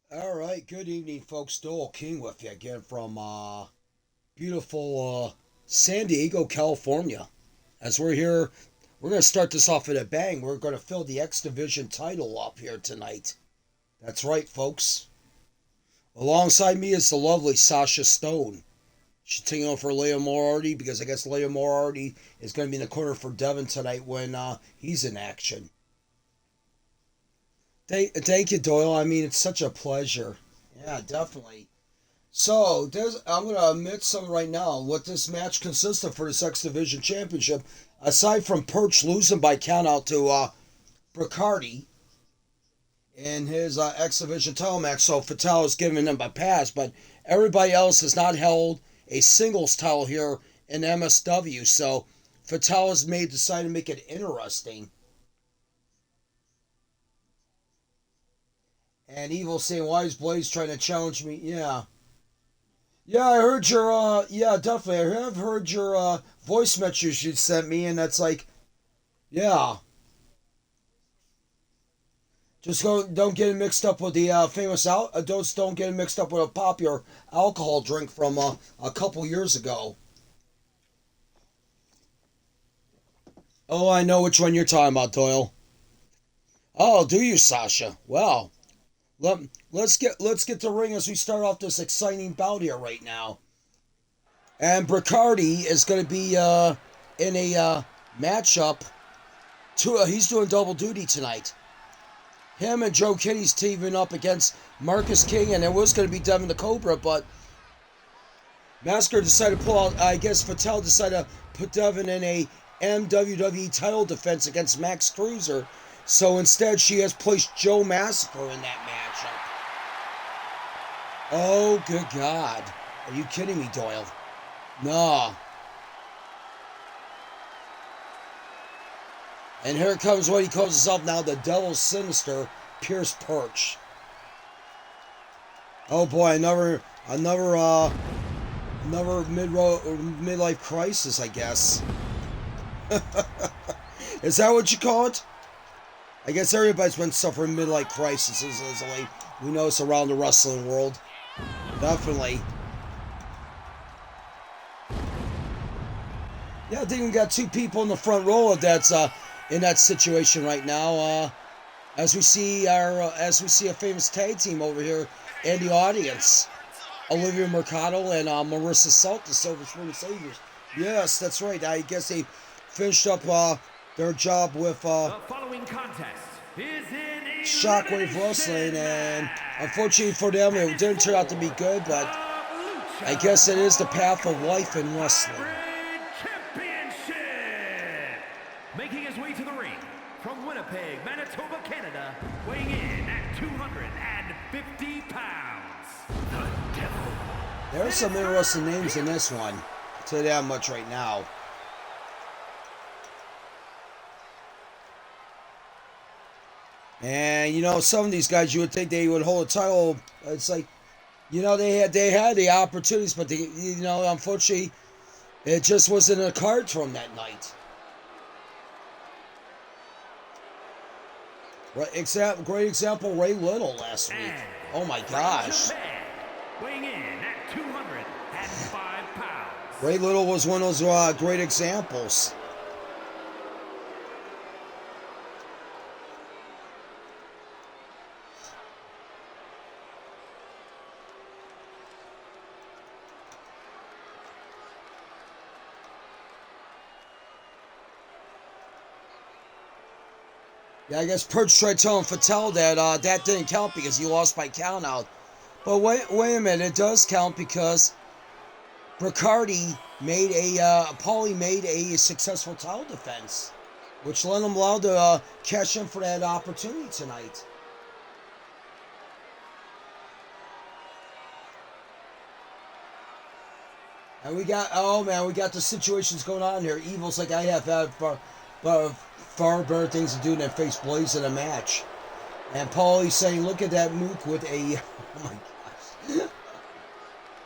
All right, good evening, folks. Dole King with you again from beautiful San Diego, California. As we're here, we're going to start this off at a bang. We're going to fill the X Division title up here tonight. That's right, folks. Alongside me is the lovely Sasha Stone. She's taking over for Leah Moriarty because I guess Leah Moriarty is going to be in the corner for Devin tonight when he's in action. Thank you, Doyle. I mean, it's such a pleasure. Yeah, definitely. So, I'm going to admit something right now. What this match consists of for the X Division Championship, aside from Perch losing by countout to Bricahti in his X Division title match, so Fatal is giving them a pass, but everybody else has not held a singles title here in MSW, so Fatal has decided to make it interesting. And Evil saying, why is Blaze trying to challenge me? Yeah. Yeah, I heard your, yeah, definitely. I have heard your, voice message you sent me, and that's like, yeah. Just don't get it mixed up with the, don't get it mixed up with a popular alcohol drink from, a couple years ago. Oh, I know which one you're talking about, Doyle. Oh, do you, Sasha? Well, let, let's get to ring as we start off this exciting bout here right now. And Bricahti is going to be in a matchup. He's doing double duty tonight. Him and Joe Kenney's teaming up against Marcus King, and it was going to be Devin the Cobra, but Massacre decided to pull out. I guess Fatal decided to put Devin in a MWWE title defense against Max Cruiser. So instead, she has placed Joe Massacre in that matchup. Oh, good God. Are you kidding me, Doyle? No. And here comes what he calls himself now, the Devil's Sinister, Pierce Perch. Oh boy, another midlife crisis, I guess. Is that what you call it? I guess everybody's been suffering midlife crises lately. We know it's around the wrestling world. Definitely. Yeah, I think we got two people in the front row that's in that situation right now. As we see a famous tag team over here in the audience, Olivia Mercado and Marissa Salt, the Silver Spoon Saviors. Yes, that's right. I guess they finished up their job with the following contest is in Shockwave Wrestling, and unfortunately for them, it didn't turn out to be good. But I guess it is the path of life in wrestling. Making his way to the ring from Winnipeg, Manitoba, Canada, weighing in at 250 pounds, the Devil. There are some interesting names in this one. I'll tell you that much right now. And you know, some of these guys, you would think they would hold a title. It's like, you know, they had the opportunities, but unfortunately, it just wasn't in the cards from that night. Great example, Ray Little last week. Oh my gosh. Weighing in at 205 pounds. Ray Little was one of those great examples. Yeah, I guess Perch tried telling Fatal that that didn't count because he lost by countout. But wait a minute, it does count because Bricahti made Paulie made a successful title defense, which led him allowed to cash in for that opportunity tonight. And we got the situations going on here. Evil's like, I have had far better things to do than face Blaze in a match. And Paulie's saying, look at that mook with a, oh my gosh,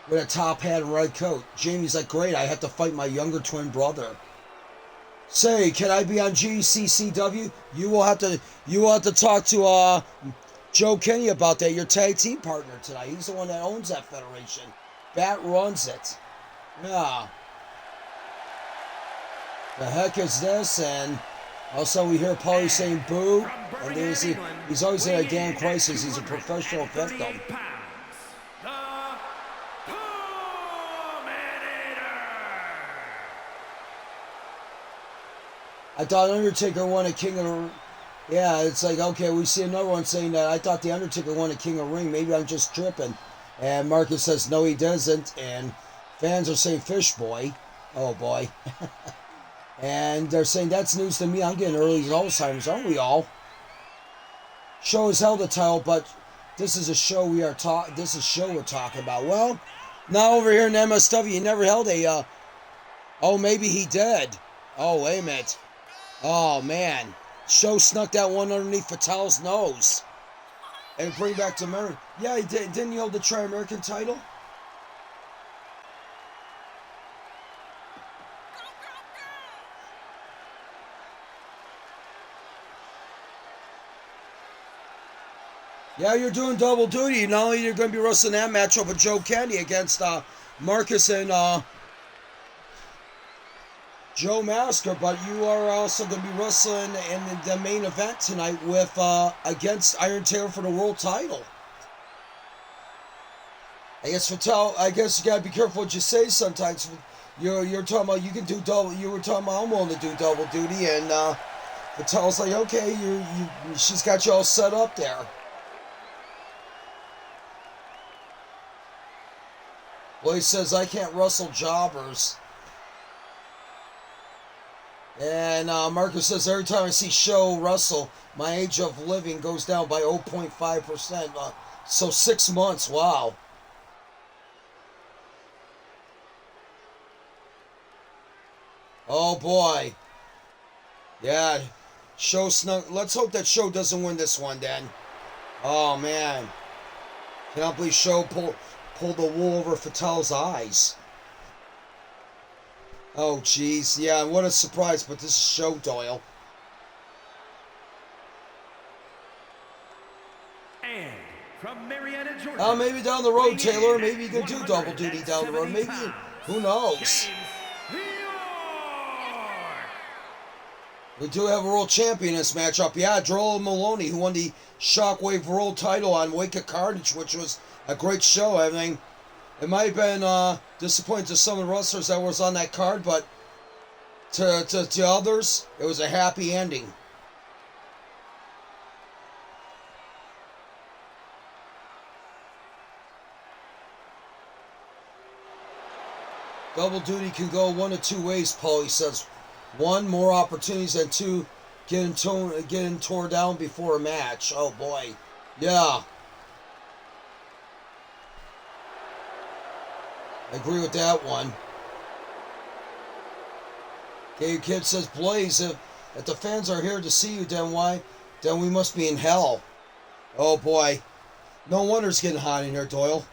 with a top hat and red coat. Jamie's like, great, I have to fight my younger twin brother. Say, can I be on GCCW? You will have to talk to Joe Kenney about that, your tag team partner tonight. He's the one that owns that federation. Bat runs it. Yeah. The heck is this? And also we hear Paulie saying boo. And then he's always in a damn crisis. He's a professional victim. I thought Undertaker won a King of... Yeah, it's like, okay, we see another one saying that I thought The Undertaker won a King of Ring. Maybe I'm just tripping. And Marcus says, no, he doesn't. And fans are saying, Fish Boy. Oh, boy. And they're saying, that's news to me. I'm getting early Alzheimer's, aren't we all? Show has held the title, but this is a show we're talking about. Well, now over here in MSW, he never held a... Oh, maybe he did. Oh, wait a minute. Oh, man. Show snuck that one underneath Fatale's nose. And bring back to America. Yeah, he did. Didn't he hold the Tri-American title? Yeah, you're doing double duty. Not only you're going to be wrestling that matchup with Joe Kenney against Marcus and Joe Massacre, but you are also going to be wrestling in the main event tonight with against Iron Taylor for the world title. I guess Fatale, I guess you gotta be careful what you say sometimes. You're talking about you can do double. You were talking about I'm willing to do double duty, and Fatale's like, okay, she's got you all set up there. Well, he says I can't wrestle jobbers. And Marcus says, every time I see Show wrestle, my age of living goes down by 0.5%. So 6 months, wow. Oh, boy. Yeah, Show snuck. Let's hope that Show doesn't win this one, then. Oh, man. Cannot believe Show pulled the wool over Fatale's eyes. Oh, jeez. Yeah, what a surprise, but this is Show, Doyle. And from Marietta, Georgia. Oh, maybe down the road, Taylor. Maybe you can do double duty down the road. Maybe, who knows? We do have a world champion in this matchup. Yeah, Drilla and Maloney, who won the Shockwave World title on Wake of Carnage, which was a great show. I mean, it might have been disappointing to some of the wrestlers that was on that card, but to others, it was a happy ending. Double duty can go one of two ways, Paulie says. One, more opportunities, and two, getting torn down before a match. Oh boy. Yeah. I agree with that one. Okay, kid says, Blaze, if the fans are here to see you, then why? Then we must be in hell. Oh boy. No wonder it's getting hot in here, Doyle.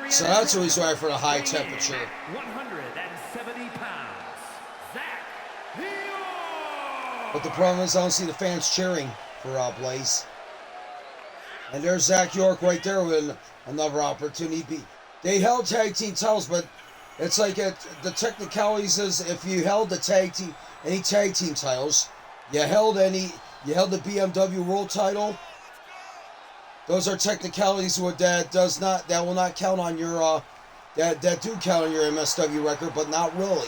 So that's the reason why for the high temperature. 170 pounds, Zack. But the problem is I don't see the fans cheering for Blaze. And there's Zack York right there with another opportunity. They held tag team titles, but it's like the technicalities is if you held any tag team titles, you held the BMW World title. Those are technicalities that will not count on your that do count on your MSW record, but not really.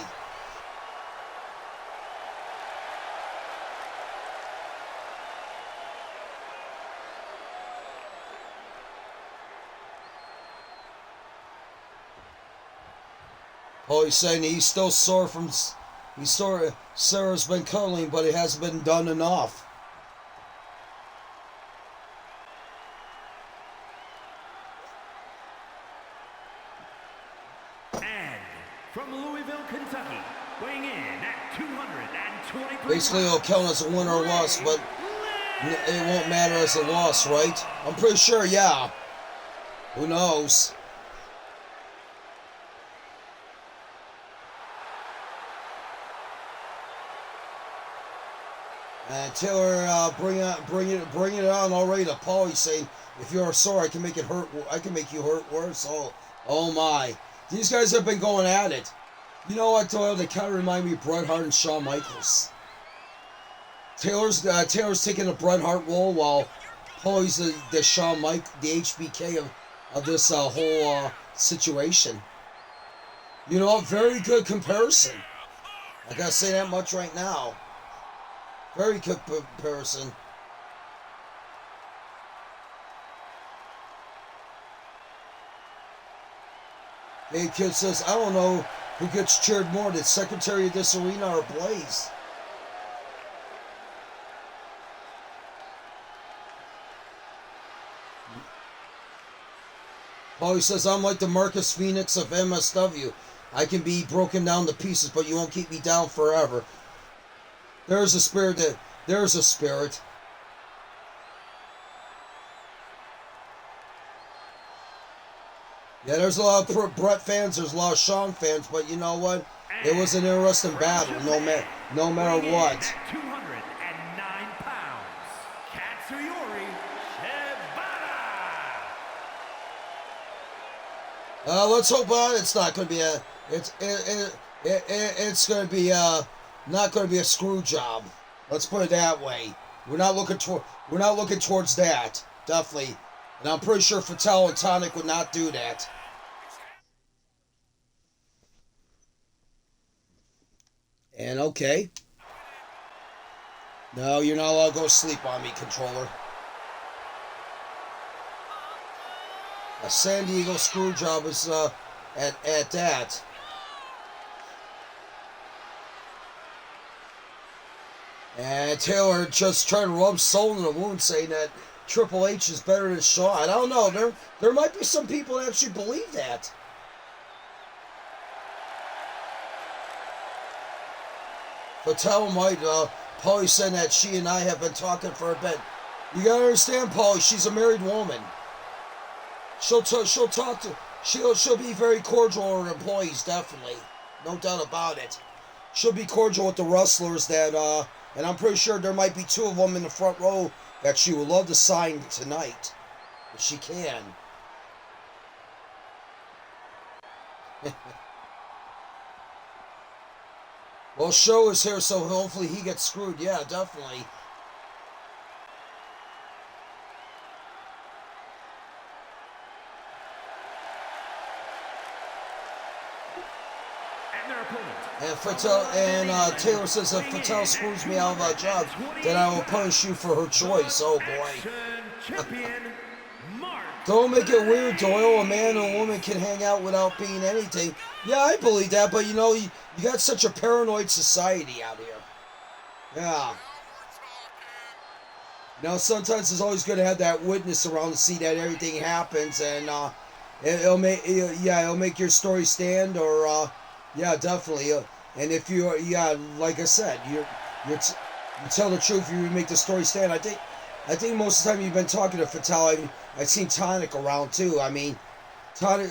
Oh, he's saying he's still sore from Sarah's been cuddling, but it hasn't been done enough. From Louisville, Kentucky, weighing in at 223. Basically, it'll count as a win or loss, but it won't matter as a loss, right? I'm pretty sure, yeah. Who knows? And Taylor bringing it on already to Paulie, saying, "If you're sore, I can make it hurt. I can make you hurt worse." Oh my! These guys have been going at it. You know what, Doyle? They kind of remind me of Bret Hart and Shawn Michaels. Taylor's taking the Bret Hart role, while Paulie's the Shawn Mike, the HBK of this whole situation. You know, very good comparison. I gotta say that much right now. Very good comparison. Hey, kid says, I don't know who gets cheered more, the secretary of this arena or Blaze. Paulie says, I'm like the Marcus Phoenix of MSW. I can be broken down to pieces, but you won't keep me down forever. There's a spirit. There's a spirit. Yeah, there's a lot of Brett fans. There's a lot of Sean fans, but you know what? It was an interesting battle, no matter what. 209 pounds, Katsuyori, Shibata. Let's hope it's not going to be a. It's going to be not going to be a screw job. Let's put it that way. We're not looking towards that. Definitely. And I'm pretty sure Fatal and Tonic would not do that. And okay. No, you're not allowed to go sleep on me, controller. A San Diego screw job is at that. And Taylor just trying to rub salt in the wound, saying that Triple H is better than Shawn. I don't know. There might be some people that actually believe that. Fatal might. Paulie said that she and I have been talking for a bit. You gotta understand, Paulie. She's a married woman. She'll be very cordial with her employees, definitely, no doubt about it. She'll be cordial with the wrestlers that and I'm pretty sure there might be two of them in the front row that she would love to sign tonight, if she can. Well, Show is here, so hopefully he gets screwed. Yeah, definitely. And Taylor says, if Fatal screws me out of a job, then I will punish you for her choice. Oh boy. Don't make it weird, Doyle. A man and a woman can hang out without being anything. Yeah, I believe that, but you know, you got such a paranoid society out here. Yeah. You know, sometimes it's always good to have that witness around to see that everything happens, and it'll make your story stand, or yeah, definitely. And if you, like I said, you tell the truth, you make the story stand. I think most of the time you've been talking to Fatal. I've seen Tonic around too. I mean, Tonic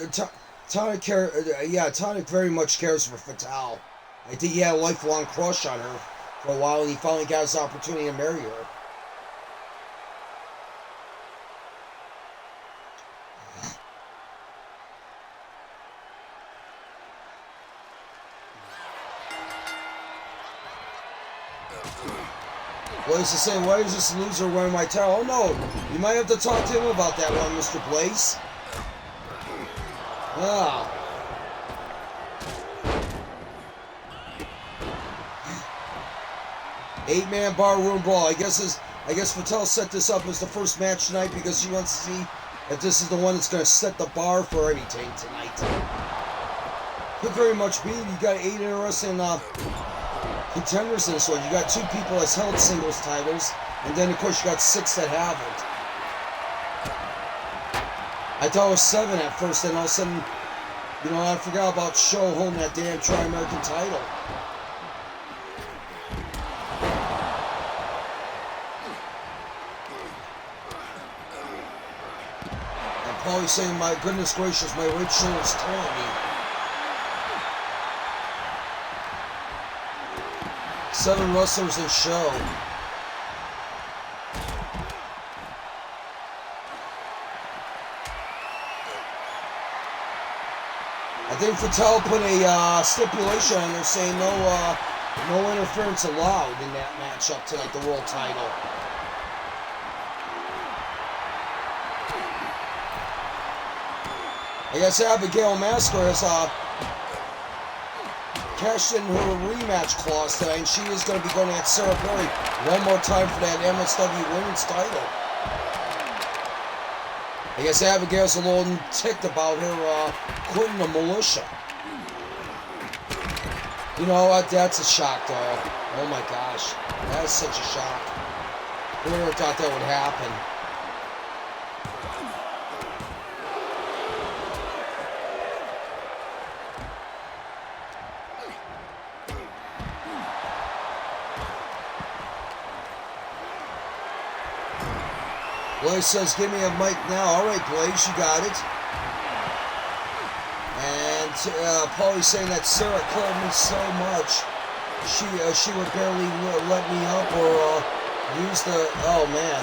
very much cares for Fatal. I think he had a lifelong crush on her for a while, and he finally got his opportunity to marry her. Blaze is saying, why is this loser wearing my towel? Oh no, you might have to talk to him about that one, Mr. Blaze. Ah. Eight-man barroom brawl. I guess Fatal set this up as the first match tonight because she wants to see if this is the one that's going to set the bar for anything tonight. Could very much be. You got 8 interesting contenders in this one. You got 2 people that's held singles titles, and then of course you got 6 that haven't. I thought it was 7 at first, and all of a sudden, you know, I forgot about Show holding that damn Tri-American title. And Paulie saying, my goodness gracious, my right shoulder's killing me. 7 wrestlers in Show. Fatale put a stipulation on there saying no interference allowed in that matchup tonight, the world title. I guess Abigail Massacre has cashed in her rematch clause tonight, and she is going to be going at Sarah Perry one more time for that MSW women's title. I guess Abigail's a little ticked about her quitting the Militia. You know what? That's a shock, though. Oh my gosh. That is such a shock. Who ever thought that would happen? Blaze says, give me a mic now. All right, Blaze, you got it. And Paulie saying that Sarah called me so much. She would barely let me up or use the... Oh, man.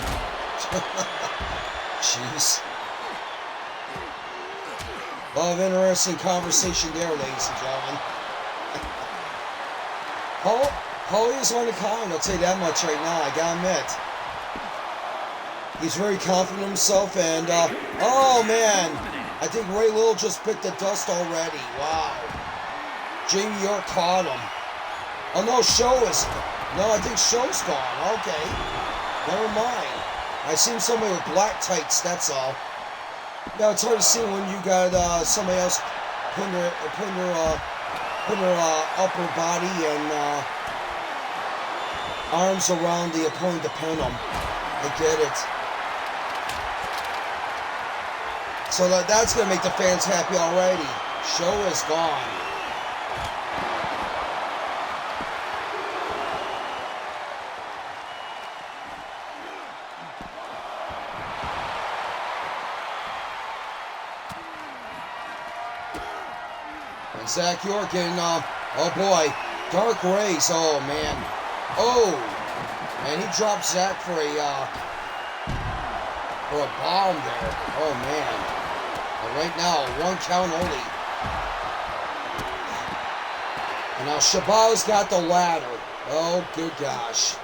Jeez. A lot of interesting conversation there, ladies and gentlemen. Paulie is one of a kind, I'll tell you that much right now. I gotta admit. He's very confident in himself, and, oh, man. I think Ray Little just picked the dust already. Wow. Jamie York caught him. Oh, no, I think Show's gone. Okay. Never mind. I seen somebody with black tights, that's all. Yeah, it's hard to see when you got, somebody else putting her upper body and, arms around the opponent to pin them. I get it. So that's going to make the fans happy already. Show is gone. And Zack York and, oh boy, Dark Raze. Oh man. Oh! And he dropped Zack for a bomb there. Oh man. Right now, one count only. And now Shibata's got the ladder. Oh, good gosh.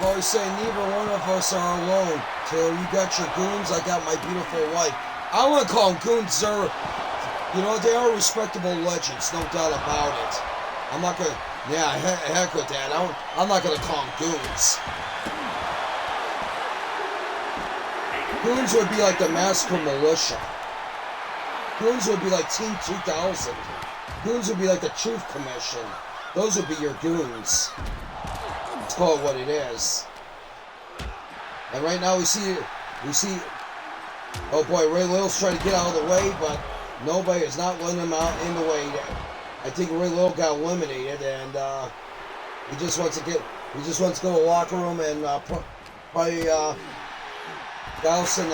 Always saying neither one of us are alone. Taylor, you got your goons, I got my beautiful wife. I want to call them goons, sir. You know, they are respectable legends, no doubt about it. I'm not gonna, yeah, heck with that. I'm not gonna call them goons. Goons would be like the Massacre Militia. Goons would be like Team 2000. Goons would be like the Truth Commission. Those would be your goons. Let's call it what it is. And right now we see, oh boy, Ray Little's trying to get out of the way, but nobody is not letting him out in the way. I think Ray Little got eliminated, and he just wants to go to the locker room and probably douse in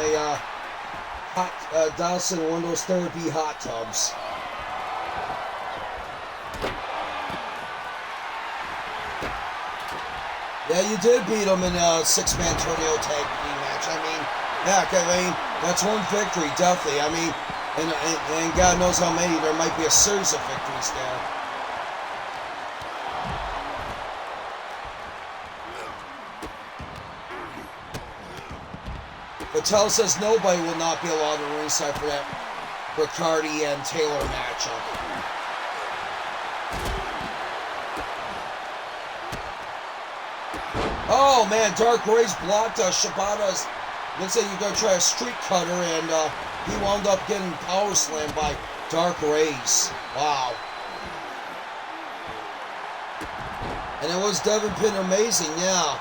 one of those therapy hot tubs. Yeah, you did beat him in a six-man tornado tag team match. I mean, heck, that's one victory, definitely. I mean. And God knows how many, there might be a series of victories there. Patel says nobody will not be allowed to ringside for that Bricahti and Taylor matchup. Oh man, Dark Raze blocked Shibata's. Looks like you're going to try a street cutter, and he wound up getting power slammed by Dark Raze. Wow. And it was Devin Pin amazing, yeah.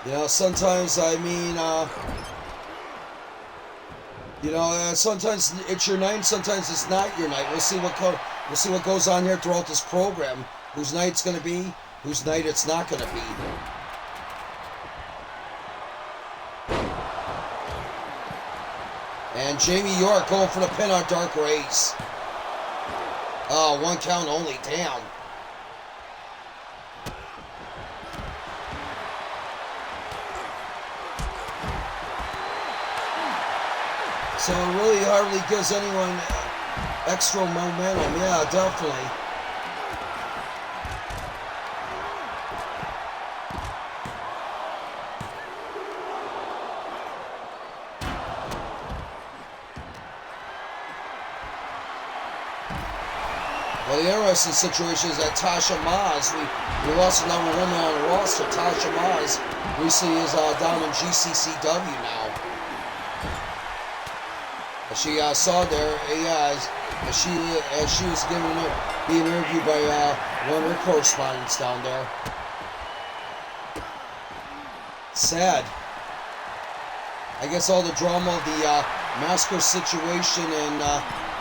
You know, sometimes, I mean, you know, sometimes it's your night, sometimes it's not your night. We'll see what goes on here throughout this program. Whose night it's going to be, whose night it's not going to be. And Jamie York going for the pin on Dark Raze. Oh, 1 count only. Damn. So it really hardly gives anyone extra momentum. Yeah, definitely. Well, the interesting situation is that Tasha Maz, we lost the number 1 on the roster. Tasha Maz recently is down in GCCW now. As she saw there, as she was being interviewed by one of her correspondents down there. Sad. I guess all the drama of the Massacre situation and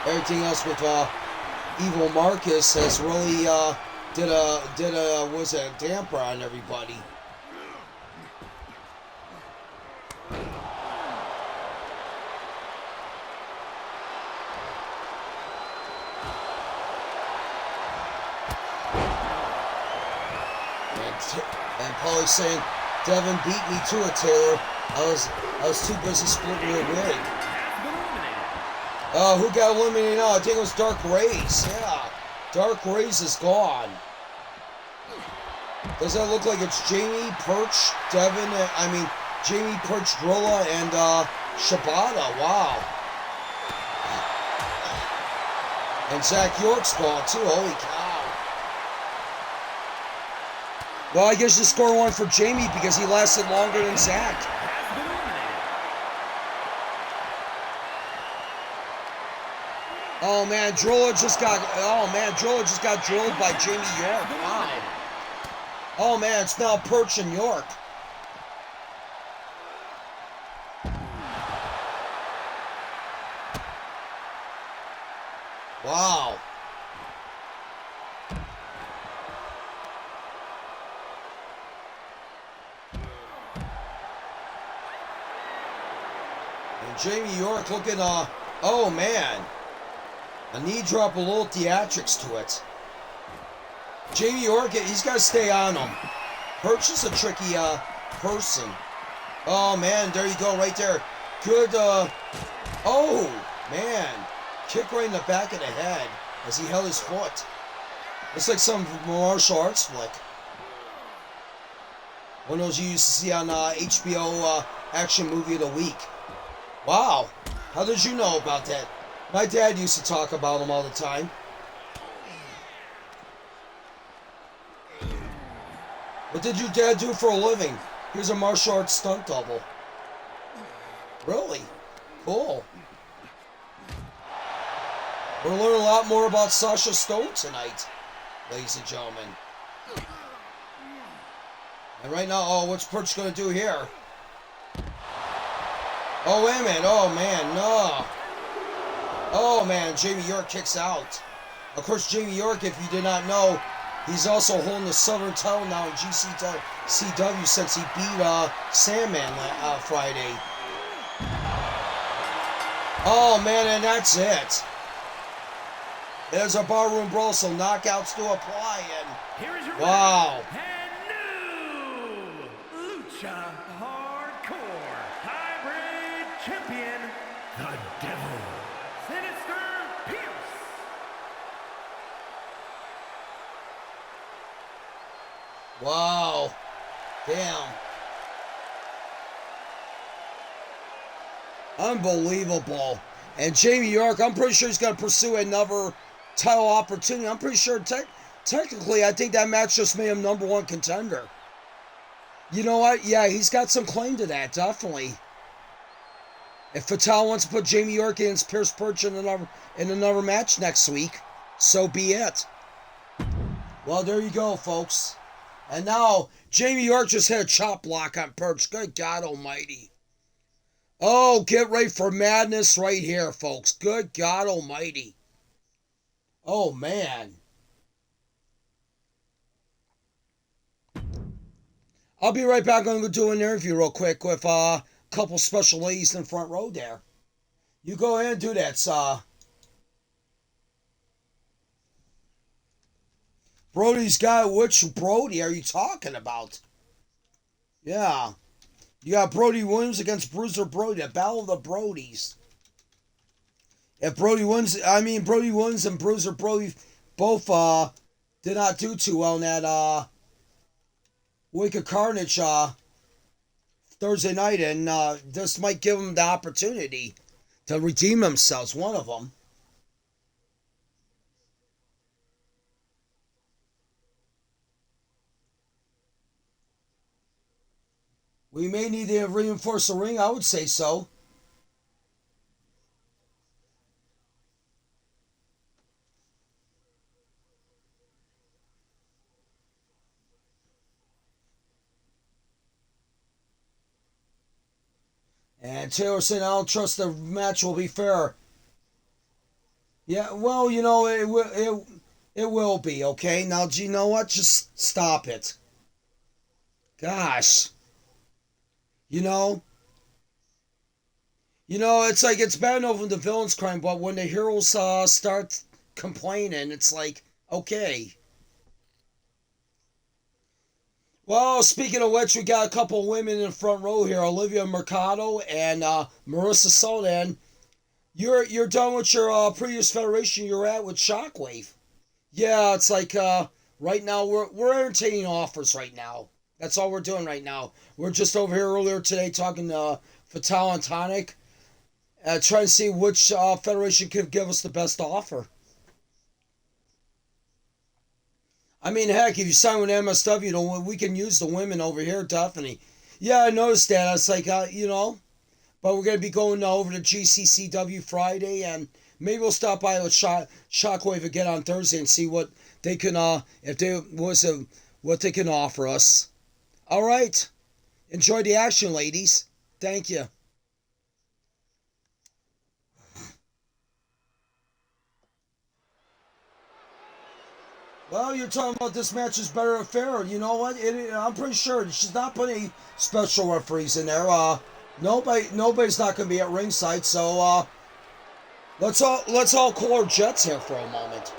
everything else with Evil Marcus has really did a damper on everybody. And Paulie saying, Devin beat me to it, Taylor. I was too busy splitting your wig. Who got eliminated now? I think it was Dark Raze. Yeah. Dark Raze is gone. Does that look like it's Jamie, Perch, Devin, Jamie, Perch, Drilla, and Shibata. Wow. And Zack York's gone too. Holy cow. Well, I guess you score 1 for Jamie because he lasted longer than Zack. Oh man, Drilla just got drilled by Jamie York. Wow. Oh man, it's now Perch and York. Wow. And Jamie York looking, oh man. A knee drop, a little theatrics to it. Jamie York, he's got to stay on him. Perch is a tricky person. Oh man, there you go, right there. Good, oh man. Kick right in the back of the head as he held his foot. Looks like some martial arts flick. One of those you used to see on HBO Action Movie of the Week. Wow, how did you know about that? My dad used to talk about them all the time. What did your dad do for a living? He was a martial arts stunt double. Really? Cool. We're learning a lot more about Sasha Stone tonight, ladies and gentlemen. And right now, oh, what's Perch going to do here? Oh, wait a minute. Oh, man, no. Oh man, Jamie York kicks out. Of course, Jamie York, if you did not know, he's also holding the Southern title now in GCW since he beat Sandman Friday. Oh man, and that's it. There's a barroom brawl, so knockouts do apply. And here is your wow. And new Lucha Hardcore Hybrid Champion, the Devil. Wow. Damn. Unbelievable. And Jamie York, I'm pretty sure he's going to pursue another title opportunity. I'm pretty sure technically I think that match just made him #1 contender. You know what? Yeah, he's got some claim to that, definitely. If Fatal wants to put Jamie York against Pierce Perch in another match next week, so be it. Well, there you go, folks. And now, Jamie York just hit a chop block on Perch. Good God almighty. Oh, get ready for madness right here, folks. Good God almighty. Oh, man. I'll be right back. I'm going to do an interview real quick with a couple special ladies in the front row there. You go ahead and do that, Brody's got, which Brody are you talking about? Yeah. You got Brody Williams against Bruiser Brody, a battle of the Brodies. If Brody wins, Brody Williams and Bruiser Brody both did not do too well in that Week of Carnage Thursday night, and this might give them the opportunity to redeem themselves, one of them. We may need to reinforce the ring, I would say so. And Taylor said, I don't trust the match will be fair. Yeah, well, it will be, okay? Now, do you know what? Just stop it. Gosh. You know, it's like it's bad enough when the villains crying, but when the heroes start complaining, it's like, okay. Well, speaking of which, we got a couple of women in the front row here, Olivia Mercado and Marissa Sodan. You're done with your previous federation you're at with Shockwave. Yeah, it's like right now we're entertaining offers right now. That's all we're doing right now. We're just over here earlier today talking to Fatal and Tonic, trying to see which federation could give us the best offer. I mean, heck, if you sign with MSW, we can use the women over here, definitely. Yeah, I noticed that. It's like, but we're going to be going over to GCCW Friday, and maybe we'll stop by with Shockwave again on Thursday and see what they can, what they can offer us. All right. Enjoy the action, ladies. Thank you. Well, you're talking about this match is better or fair. You know what? I'm pretty sure she's not putting any special referees in there. Nobody's not going to be at ringside. So let's all call our jets here for a moment.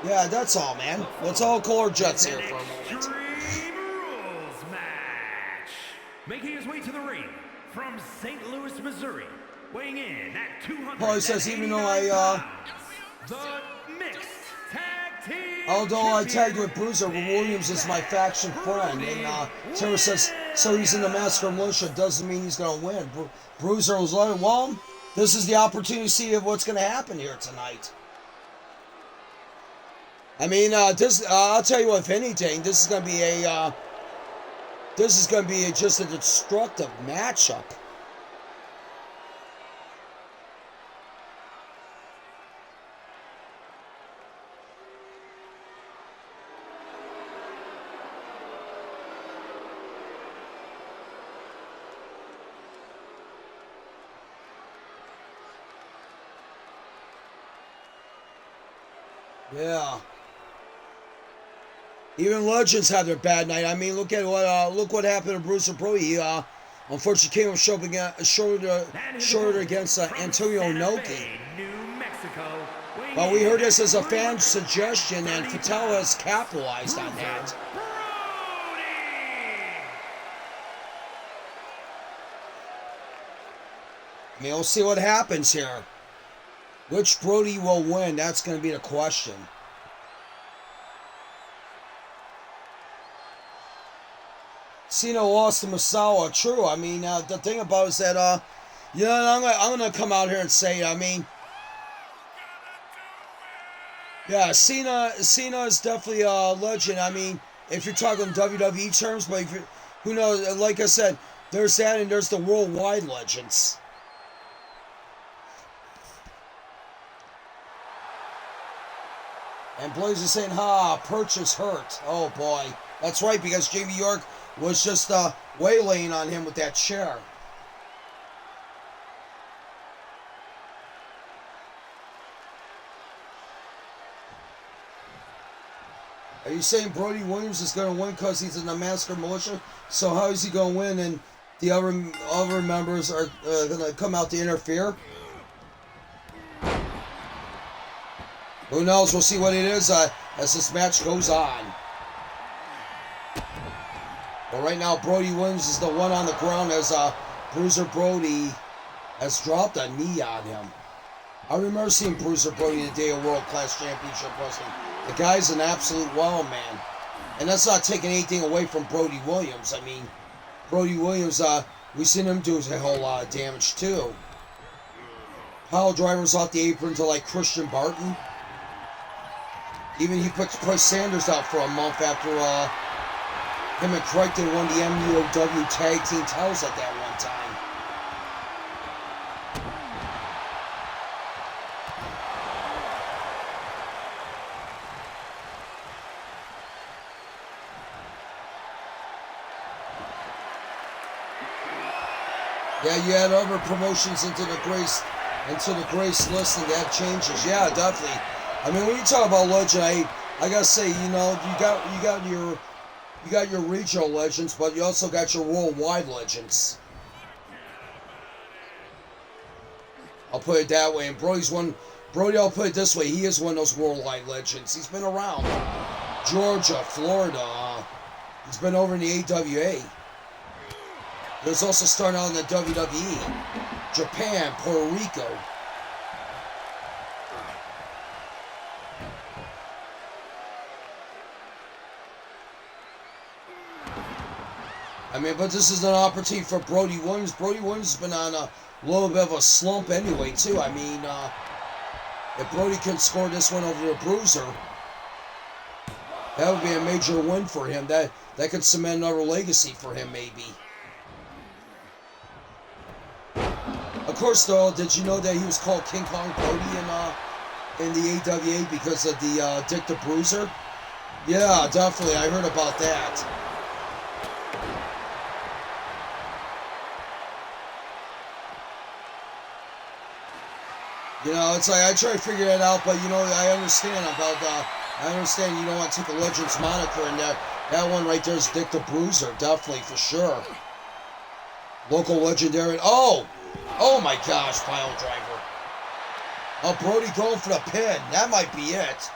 Yeah, that's all, man. Let's all call our jets here for a moment. Rules match. Making his way to the ring from St. Louis, Missouri, weighing in at 200. Paulie says, even though the mixed tag team. Although I tagged with Bruiser, Williams is my faction friend, and Taylor says, so he's in the Massacre Militia, doesn't mean he's going to win. Bruiser was like, well, this is the opportunity to see what's going to happen here tonight. I mean, I'll tell you what, if anything, this is going to be just a destructive matchup. Yeah. Even legends have their bad night. I mean, look what happened to Bruiser Brody. Unfortunately, came up short against Antonio Inoki. But we heard this as a fan suggestion, and Fatal has capitalized on that. I mean, we'll see what happens here. Which Brody will win? That's going to be the question. Cena lost to Masawa. True. I mean, the thing about it is that, I'm gonna come out here and say, I mean, yeah, Cena is definitely a legend. I mean, if you're talking WWE terms, but who knows? Like I said, there's that, and there's the worldwide legends. And Blaze is saying, Perch is hurt. Oh boy, that's right, because Jamie York was just waylaying on him with that chair. Are you saying Brody Williams is going to win because he's in the Massacre Militia? So how is he going to win and the other members are going to come out to interfere? Who knows? We'll see what it is as this match goes on. But right now, Brody Williams is the one on the ground as Bruiser Brody has dropped a knee on him. I remember seeing Bruiser Brody in the day of World Class Championship Wrestling. The guy's an absolute wild man. And that's not taking anything away from Brody Williams. I mean, Brody Williams, we've seen him do a whole lot of damage too. Pile drivers off the apron to like Christian Barton. Even he put Chris Sanders out for a month after him and Crichton won the MWWE Tag Team titles at that one time. Yeah, you had other promotions into the Grace list, and that changes. Yeah, definitely. I mean, when you talk about legend, I gotta say, you know, you got your regional legends, but you also got your worldwide legends. I'll put it that way. And Brody, I'll put it this way: he is one of those worldwide legends. He's been around Georgia, Florida. He's been over in the AWA. He was also starting out in the WWE, Japan, Puerto Rico. I mean, but this is an opportunity for Brody Williams. Brody Williams has been on a little bit of a slump anyway, too. I mean, if Brody can score this one over the Bruiser, that would be a major win for him. That could cement another legacy for him, maybe. Of course, though, did you know that he was called King Kong Brody in the AWA because of the Dick the Bruiser? Yeah, definitely. I heard about that. You know, it's like I try to figure that out, but you know, I understand you don't want to take a Legends moniker, and that one right there is Dick the Bruiser, definitely for sure. Local legendary. Oh my gosh, pile driver. Oh, Brody going for the pin. That might be it.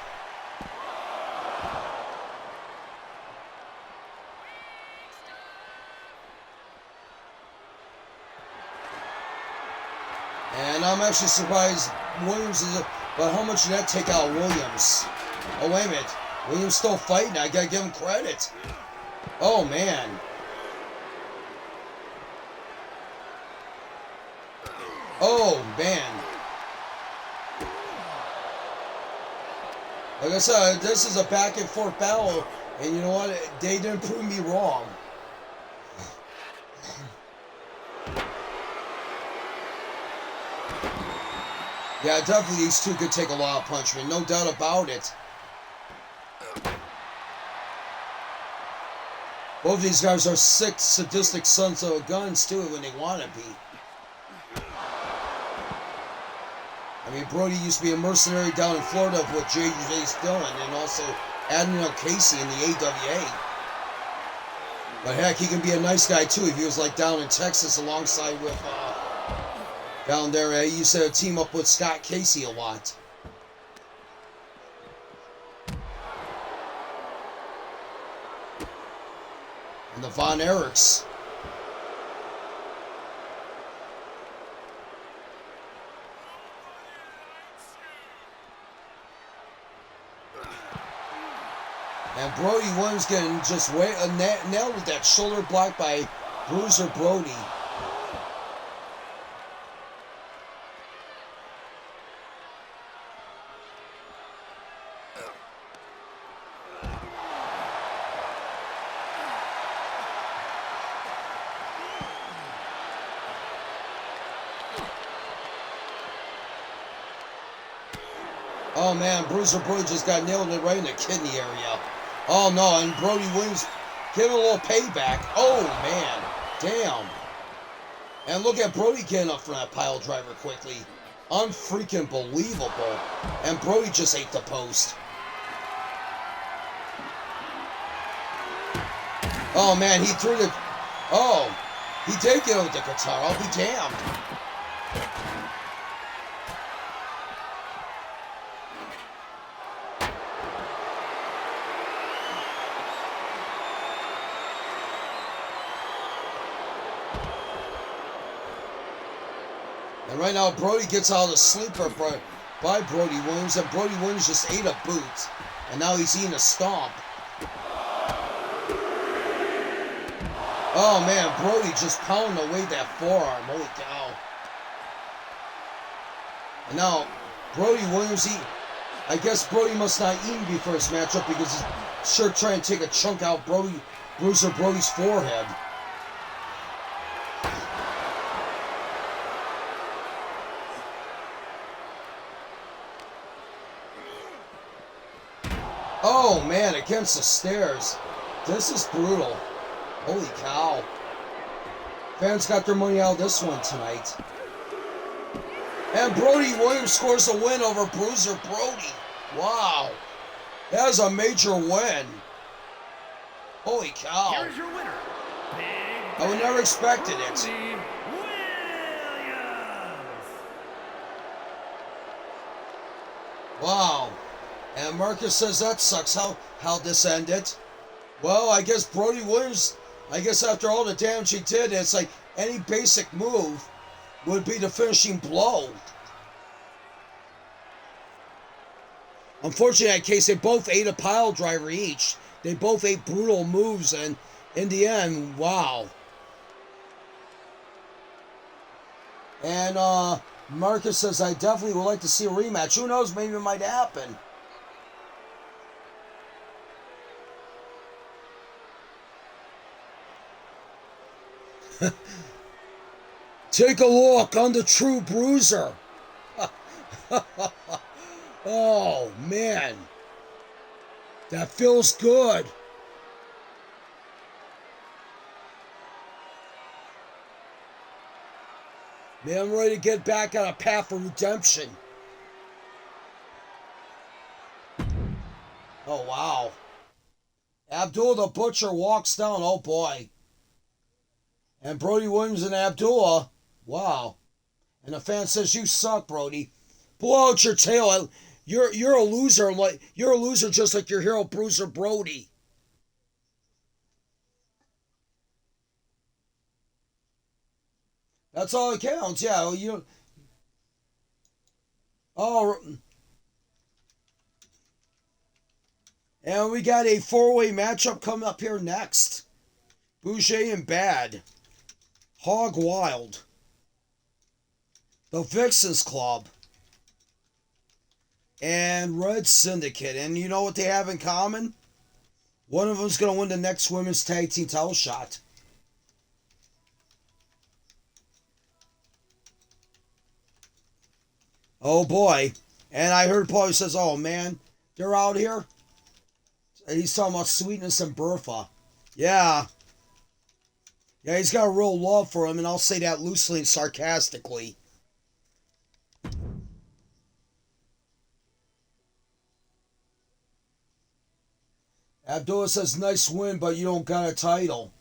And I'm actually surprised Williams is, but how much did that take out Williams? Oh, wait a minute. Williams still fighting. I gotta give him credit. Oh, man. Oh, man. Like I said, this is a back and forth battle, and you know what? They didn't prove me wrong. Yeah, definitely these two could take a lot of punishment, no doubt about it. Both of these guys are sick, sadistic sons of guns, too, when they want to be. I mean, Brody used to be a mercenary down in Florida with J.J. Dillon and also Admiral Casey in the AWA. But heck, he can be a nice guy, too, if he was, like, down in Texas alongside with, down there. He used to team up with Scott Casey a lot. And the Von Erichs. And Brody Williams getting just nailed with that shoulder block by Bruiser Brody. Oh man, Bruiser Brody just got nailed right in the kidney area. Oh no, and Brody Williams getting a little payback. Oh man, damn. And look at Brody getting up from that pile driver quickly. Unfreaking believable. And Brody just ate the post. Oh man, he threw the... Oh, he did get with the guitar. I'll be damned. And right now, Brody gets out of the sleeper by Brody Williams, and Brody Williams just ate a boot. And now he's eating a stomp. Oh man, Brody just pounding away that forearm. Holy cow. And now, Brody Williams, I guess Brody must not eat before his matchup because he's sure trying to take a chunk out Bruiser Brody's forehead. Oh man, against the stairs. This is brutal. Holy cow. Fans got their money out of this one tonight. And Brody Williams scores a win over Bruiser Brody. Wow. That is a major win. Holy cow. Here's your winner. I would never expected it. Wow. And Marcus says that sucks how this ended. Well, I guess Brody Williams, I guess after all the damage he did, it's like any basic move would be the finishing blow. Unfortunately, in that case, they both ate a pile driver each. They both ate brutal moves, and in the end, wow. And Marcus says, I definitely would like to see a rematch. Who knows, maybe it might happen. Take a look on the true Bruiser. Oh, man. That feels good. Man, I'm ready to get back on a path of redemption. Oh, wow. Abdullah the Butcher walks down. Oh, boy. And Brody Williams and Abdullah. Wow. And the fan says, you suck, Brody. Pull out your tail. You're a loser. You're a loser just like your hero, Bruiser Brody. That's all that counts. Yeah, you. Oh. And we got a 4-way matchup coming up here next. Boujee and Bad. Hog Wild. The Vixens Club. And Red Syndicate. And you know what they have in common? One of them's going to win the next women's tag team title shot. Oh boy. And I heard Paulie says, oh man, they're out here. He's talking about Sweetness and Bertha. Yeah. Yeah, he's got a real love for him, and I'll say that loosely and sarcastically. Abdullah says, nice win, but you don't got a title.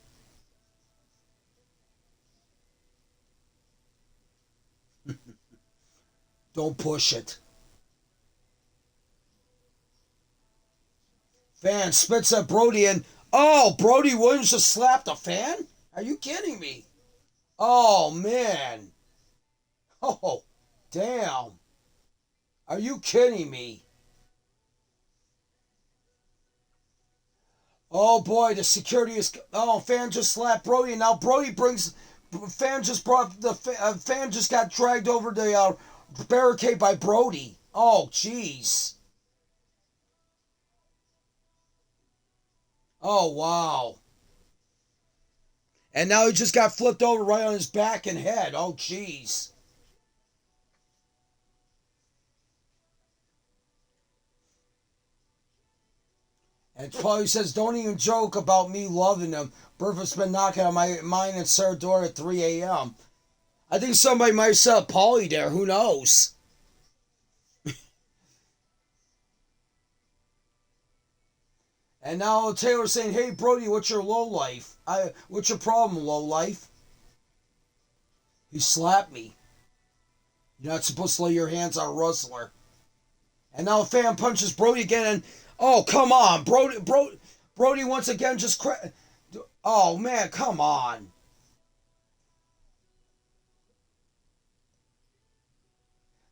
Don't push it. Fan spits at Brody and... Oh, Brody Williams just slapped a fan? Are you kidding me? Oh, man. Oh, damn. Are you kidding me? Oh, boy, the security is... Oh, fan just slapped Brody, and now Brody brings... Fan just got dragged over the barricade by Brody. Oh, jeez. Oh, wow. And now he just got flipped over right on his back and head. Oh, jeez. And Paulie says, don't even joke about me loving him. Bertha's been knocking on my mind and Sarah door at 3 a.m. I think somebody might have said Paulie there. Who knows? And now Taylor's saying, hey, Brody, what's your low life? What's your problem, low life? He slapped me. You're not supposed to lay your hands on a rustler. And now a fan punches Brody again, and oh, come on. Brody once again just... Oh, man, come on.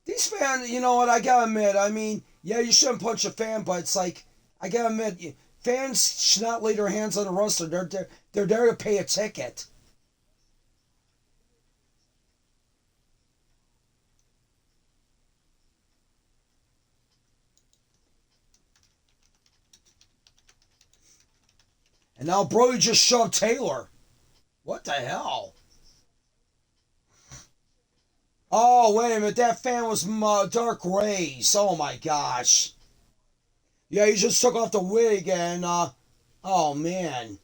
These fans, you know what, I gotta admit, I mean, yeah, you shouldn't punch a fan, but it's like, I gotta admit, fans should not lay their hands on the wrestler. They're there to pay a ticket. And now Brody just shoved Taylor. What the hell? Oh, wait a minute. That fan was Dark Raze. Oh, my gosh. Yeah, he just took off the wig and, oh, man.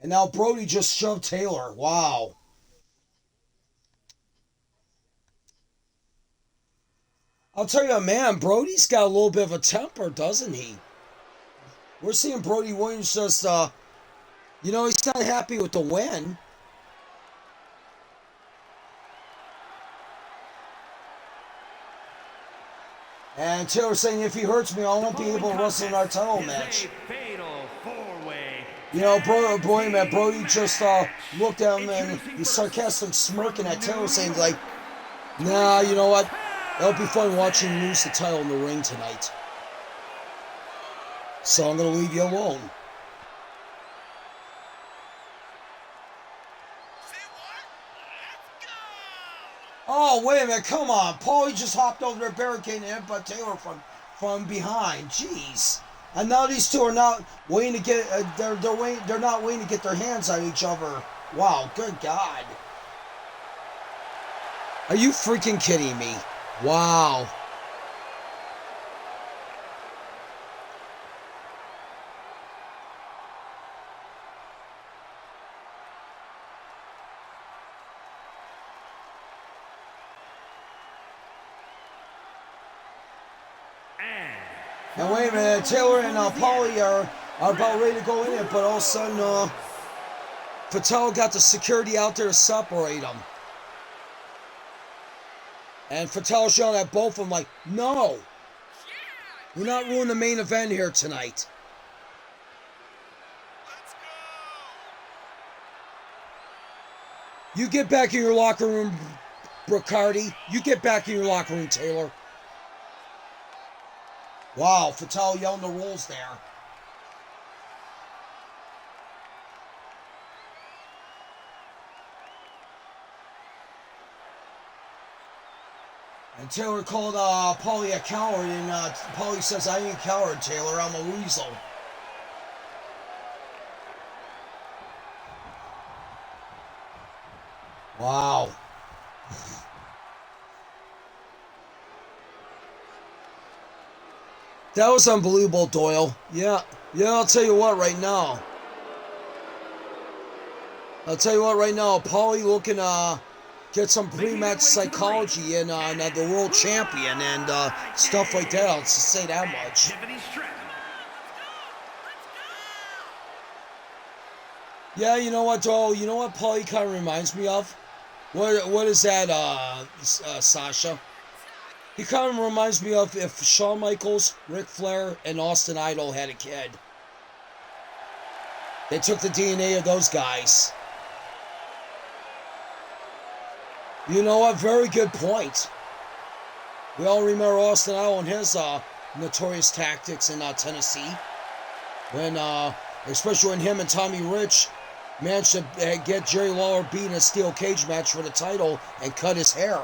And now Brody just shoved Taylor. Wow. I'll tell you, man, Brody's got a little bit of a temper, doesn't he? We're seeing Brody Williams just, you know, he's not happy with the win. And Taylor saying, if he hurts me, I won't be able to wrestle in our title match. You know, Brody just looked at him and he's sarcastically smirking at Taylor saying, like, nah, you know what? It'll be fun watching you lose the title in the ring tonight. So I'm going to leave you alone. Oh, wait a minute. Come on. Paulie just hopped over their barricade and hit but Taylor from behind. Jeez. And now these two are not waiting to get, they're not waiting to get their hands on each other. Wow, good God. Are you freaking kidding me? Wow. And wait a minute, Taylor and Paulie are about ready to go in it, but all of a sudden, Patel got the security out there to separate them. And Fatel's yelling at both of them like, no! We're not ruining the main event here tonight. You get back in your locker room, Bricahti. You get back in your locker room, Taylor. Wow, Fatal yelling the rules there. And Taylor called Paulie a coward, and Paulie says, I ain't a coward, Taylor, I'm a weasel. Wow. That was unbelievable, Doyle. Yeah, I'll tell you what right now. Paulie looking get some pre-match psychology in the world champion and stuff like that. I'll just say that much. Yeah, you know what, Doyle? You know what Paulie kind of reminds me of? What is that, Sasha? He kind of reminds me of if Shawn Michaels, Ric Flair, and Austin Idol had a kid. They took the DNA of those guys. You know what? Very good point. We all remember Austin Idol and his notorious tactics in Tennessee. When, especially when him and Tommy Rich managed to get Jerry Lawler beat in a steel cage match for the title and cut his hair.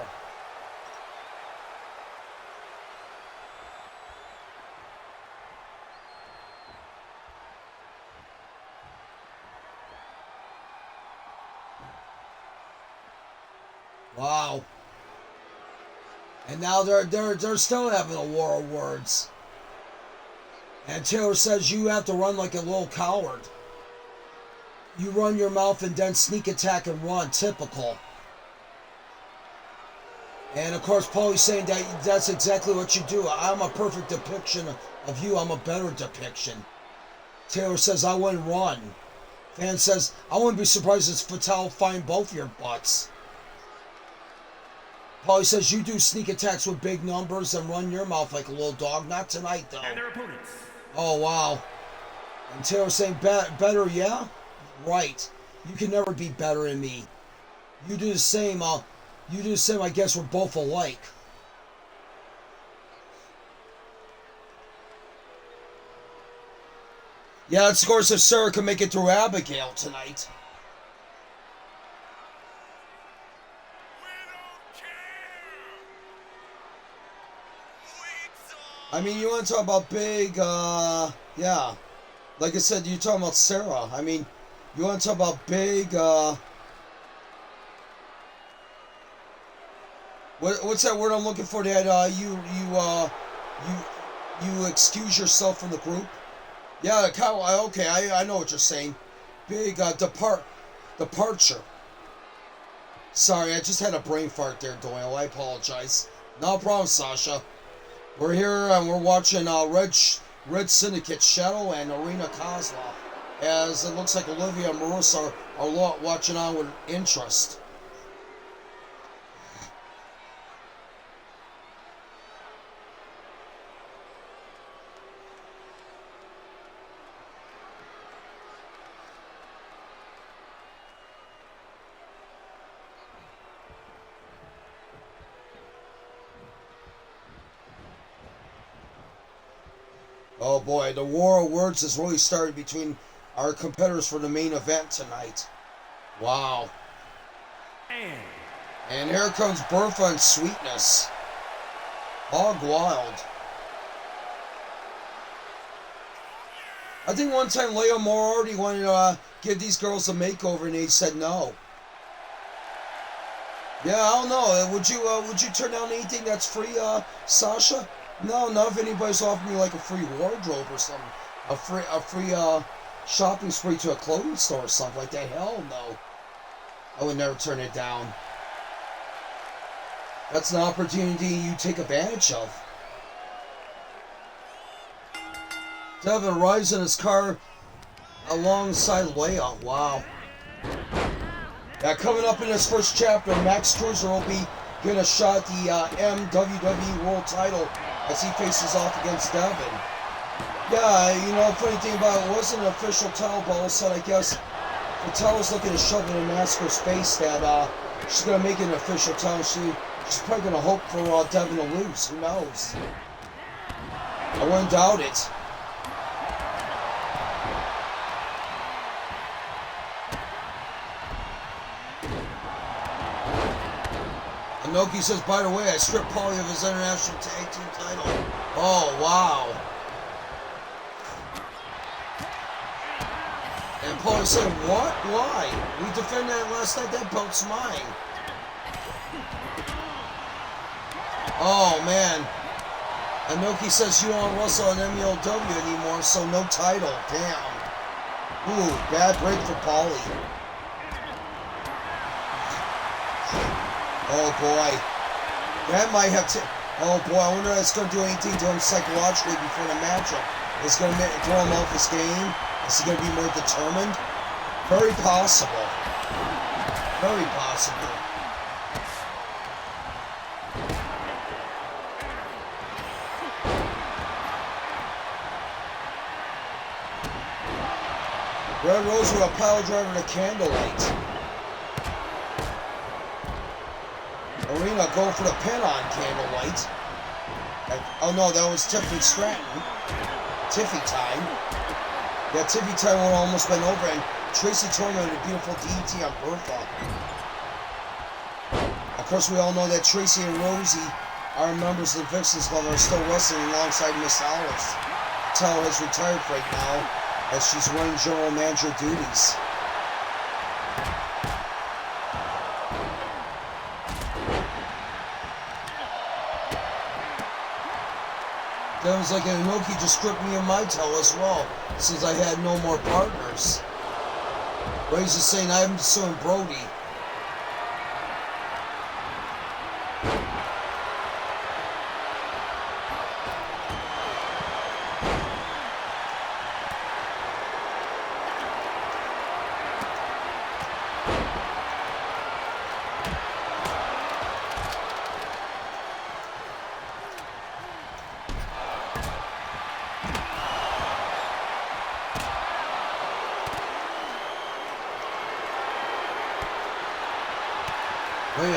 Wow. And now they're still having a war of words. And Taylor says you have to run like a little coward. You run your mouth and then sneak attack and run. Typical. And of course Paulie's saying that that's exactly what you do. I'm a perfect depiction of you. I'm a better depiction. Taylor says I wouldn't run. Fan says I wouldn't be surprised if Fatal find both your butts. Paulie says you do sneak attacks with big numbers and run your mouth like a little dog. Not tonight, though. And their opponents. Oh, wow. And Taylor saying, better, yeah? Right. You can never be better than me. You do the same. You do the same. I guess we're both alike. Yeah, of course, if Sarah can make it through Abigail tonight. I mean, you want to talk about big, yeah. Like I said, you're talking about Sarah. I mean, you want to talk about big, what's that word I'm looking for? That you excuse yourself from the group. Yeah, okay, I know what you're saying. Big departure. Sorry, I just had a brain fart there, Doyle. I apologize. No problem, Sasha. We're here and we're watching Red Syndicate Shadow and Arena Kozlov, as it looks like Olivia and Marissa are watching on with interest. Oh boy, the war of words has really started between our competitors for the main event tonight. Wow. And here comes Bertha and Sweetness. Hog wild. I think one time Leo Moriarty wanted to give these girls a makeover and they said no. Yeah, I don't know. Would you turn down anything that's free, Sasha? No, not if anybody's offering me like a free wardrobe or something. A free shopping spree to a clothing store or something like that. Hell no. I would never turn it down. That's an opportunity you take advantage of. Devin arrives in his car alongside Leia. Wow. Yeah, coming up in this first chapter, Max Cruiser will be getting a shot at the MWWE World Title as he faces off against Devin. Yeah, you know, funny thing about it, wasn't an official title, but all of a sudden, I guess Patela's looking to shove it in Massacre's face that she's going to make it an official title. She's probably going to hope for Devin to lose. Who knows? I wouldn't doubt it. Inoki says, by the way, I stripped Paulie of his international tag team title. Oh, wow. And Paulie said, what? Why? We defended that last night. That belt's mine. Oh, man. Inoki says you won't wrestle on MWW anymore, so no title. Damn. Ooh, bad break for Paulie. Oh boy, that might have to. Oh boy, I wonder if it's going to do anything to him psychologically before the matchup. It's going to throw him off his game. Is he going to be more determined? Very possible. Very possible. Red Rose with a pile driver to Candlelight. Arena going for the pin on Candlelight. Oh no, that was Tiffany Stratton. Tiffy time. Yeah, Tiffy time would almost been over, and Tracy Torman with a beautiful DT on Bertha. Of course, we all know that Tracy and Rosie are members of the Vixens Club and are still wrestling alongside Miss Alice. Patel has retired right now as she's running general manager duties. Devin's like, Inoki just stripped me of my title as well, since I had no more partners. Raze is saying I'm suing Brody.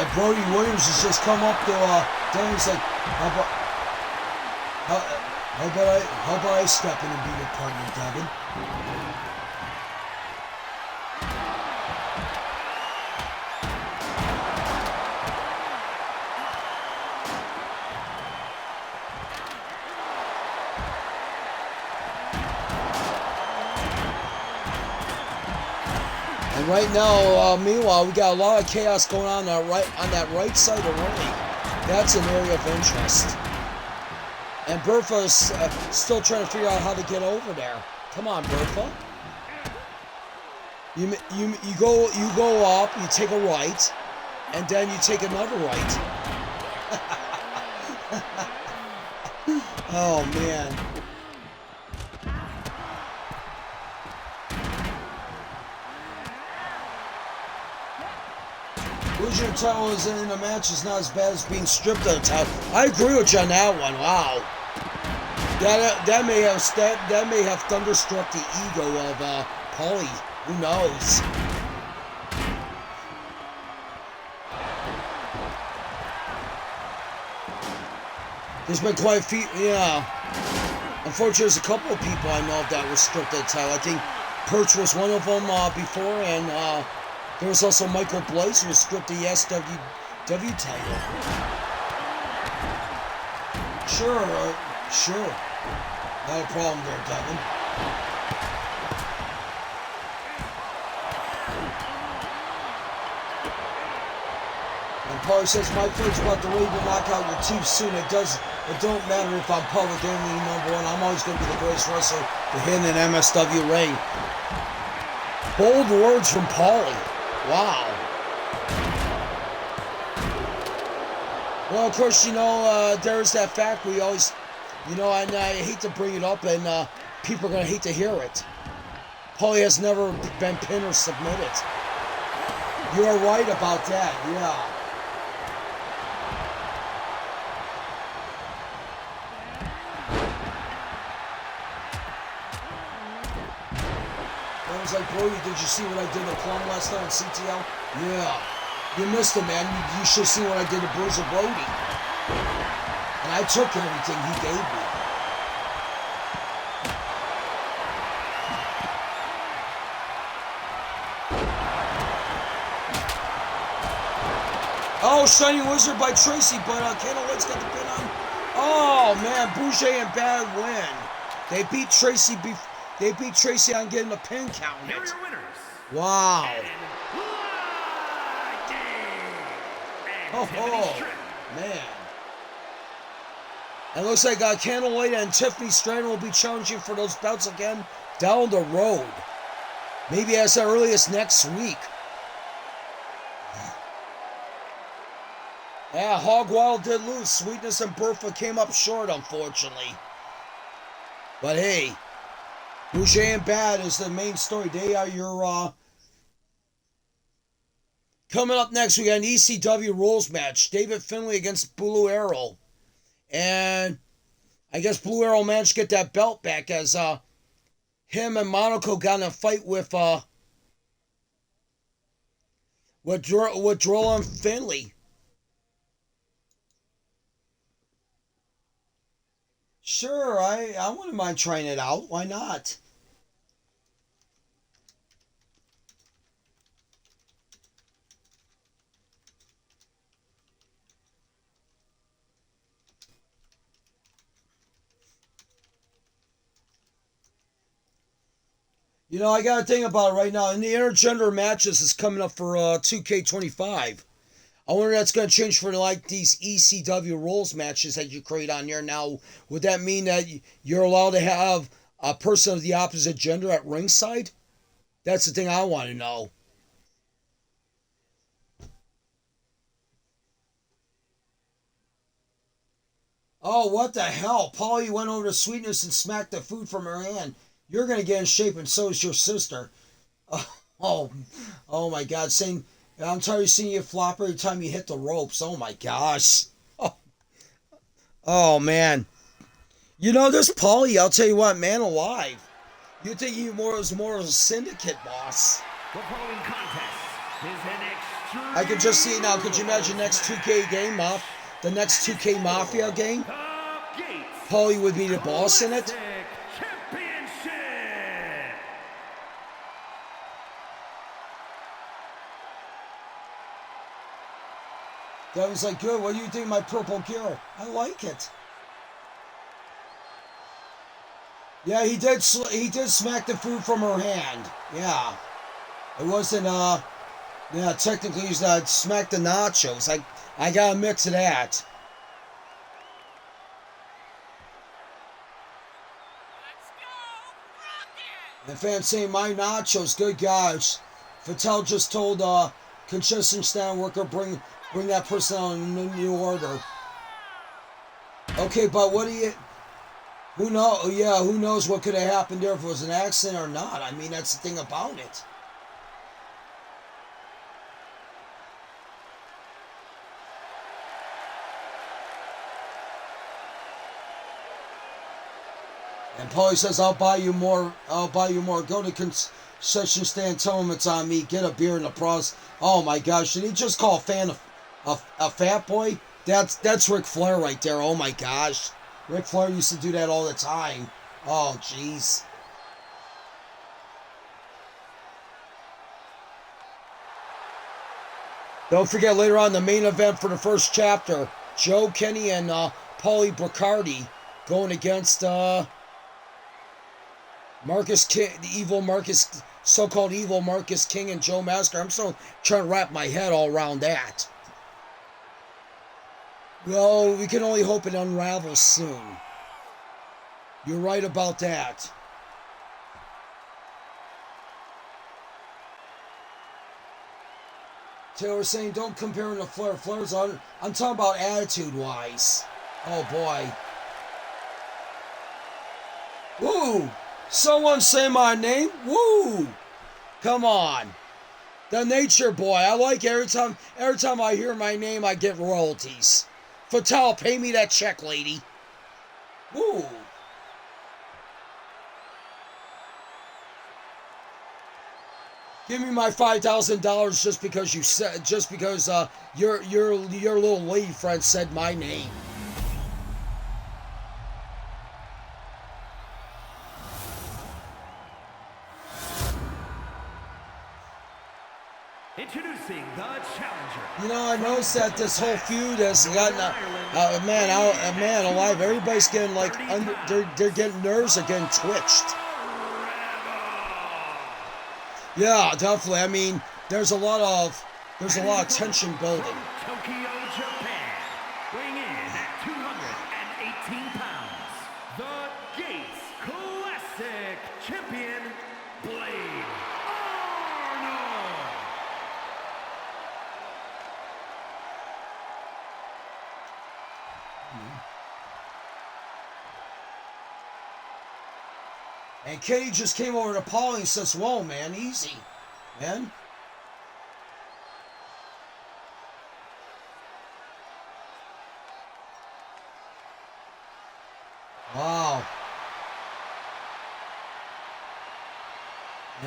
Yeah, Brody Williams has just come up to Devin. He's like, how about I step in and be your partner, Devin? And right now, meanwhile, we got a lot of chaos going on that right side of the ring. That's an area of interest. And Bertha's still trying to figure out how to get over there. Come on, Bertha. You go up, you take a right, and then you take another right. Oh man. Losing your title is in a match is not as bad as being stripped of the title. I agree with you on that one. Wow. That may have thunderstruck the ego of Paulie. Who knows? There's been quite a few, yeah. Unfortunately, there's a couple of people I know that were stripped of the title. I think Perch was one of them before, and there was also Michael Blaze who was stripped the SWW title. Sure. Not a problem there, Devin. And Paulie says, my feelings about the way to knock out your teeth soon. It don't matter if I'm public enemy #1. I'm always going to be the greatest wrestler to hit an MSW ring. Bold words from Paulie. Wow. Well, of course, there's that fact we always, and I hate to bring it up, and people are going to hate to hear it. Paulie has never been pinned or submitted. You are right about that, yeah. I was like, Brody, did you see what I did to Plum last night on CTL? Yeah. You missed him, man. You should see what I did to Bruiser Brody. And I took everything he gave me. Oh, Shining Wizard by Tracy, but Candlelight's got the pin on. Oh, man, Boujee and Bad win. They beat Tracy on getting a pin count. Here are your winners. Wow. Oh, man. And it looks like Candlelight and Tiffany Stratton will be challenging for those belts again down the road. Maybe as early as next week. Yeah, Hog Wild did lose. Sweetness and Bertha came up short, unfortunately. But hey, Boujee and Bad is the main story. They are your, Coming up next, we got an ECW rules match. David Finlay against Blue Arrow. And I guess Blue Arrow managed to get that belt back as him and Monaco got in a fight with Drilla and Finlay. Sure, I wouldn't mind trying it out. Why not? I got to think about it right now. In the intergender matches is coming up for 2K25. I wonder if that's going to change for like these ECW rules matches that you create on there now. Would that mean that you're allowed to have a person of the opposite gender at ringside? That's the thing I want to know. Oh, what the hell? Paulie went over to Sweetness and smacked the food from her hand. You're going to get in shape, and so is your sister. Oh my God. I'm tired of seeing you flop every time you hit the ropes. Oh my gosh. Oh man. This Paulie, I'll tell you what, man alive. You'd think he was more of a Syndicate boss. The following contest is an I could just see it now. Could you imagine next 2K game, the next 2K Mafia game? Paulie would be the boss in it. Devin's like, good, what do you think of my purple gear? I like it. Yeah, he did smack the food from her hand. Yeah. It wasn't, yeah, technically he's smacked the nachos. I gotta admit to that. And fans saying, my nachos, good gosh. Fattel just told concession stand worker, bring that person on in new order. Okay, but what do you... Who knows what could have happened there if it was an accident or not. I mean, that's the thing about it. And Paulie says, I'll buy you more. Go to concession stand, tell him it's on me. Get a beer in the pros. Oh my gosh, did he just call a fan a fat boy? That's Ric Flair right there. Oh my gosh. Ric Flair used to do that all the time. Oh, jeez. Don't forget, later on, the main event for the first chapter, Joe, Kenney, and Paulie Bricahti going against Marcus King, the evil Marcus, so-called evil Marcus King and Joe Massacre. I'm still trying to wrap my head all around that. Well, we can only hope it unravels soon. You're right about that. Taylor's saying, don't compare him to Flair. Flair's on. I'm talking about attitude-wise. Oh, boy. Woo! Someone say my name? Woo! Come on. The Nature Boy. I like every time I hear my name, I get royalties. Fattel, pay me that check, lady. Woo. Give me my $5,000 just because your little lady friend said my name. Introducing the challenger. You know, I noticed that this whole feud has gotten a man alive. Everybody's getting like they're getting nerves are getting twitched. Yeah, definitely. I mean, there's a lot of tension building. Tokyo, Japan, weighing in at 218 pounds, the Gates Classic Champion, Blade Arnold. And Kenney just came over to Paulie and says, whoa, man, easy, man. Wow.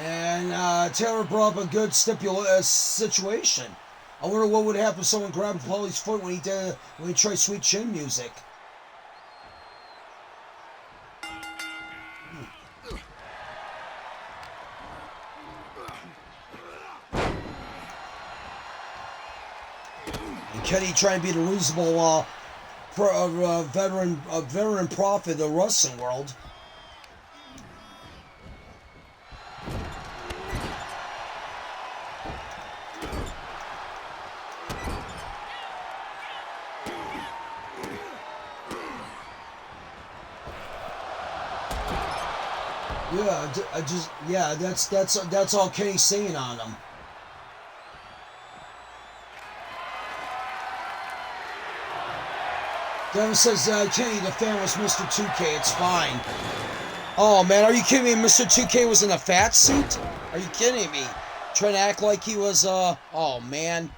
And Taylor brought up a good situation. I wonder what would happen if someone grabbed Paulie's foot when he tried Sweet Chin music. Kenney trying to be the reasonable veteran prophet of the wrestling world. Yeah, that's all Kenney's saying on him. Devin says, Kenney, the fan was Mr. 2K, it's fine. Oh, man, are you kidding me? Mr. 2K was in a fat suit? Are you kidding me? Trying to act like he was, oh, man.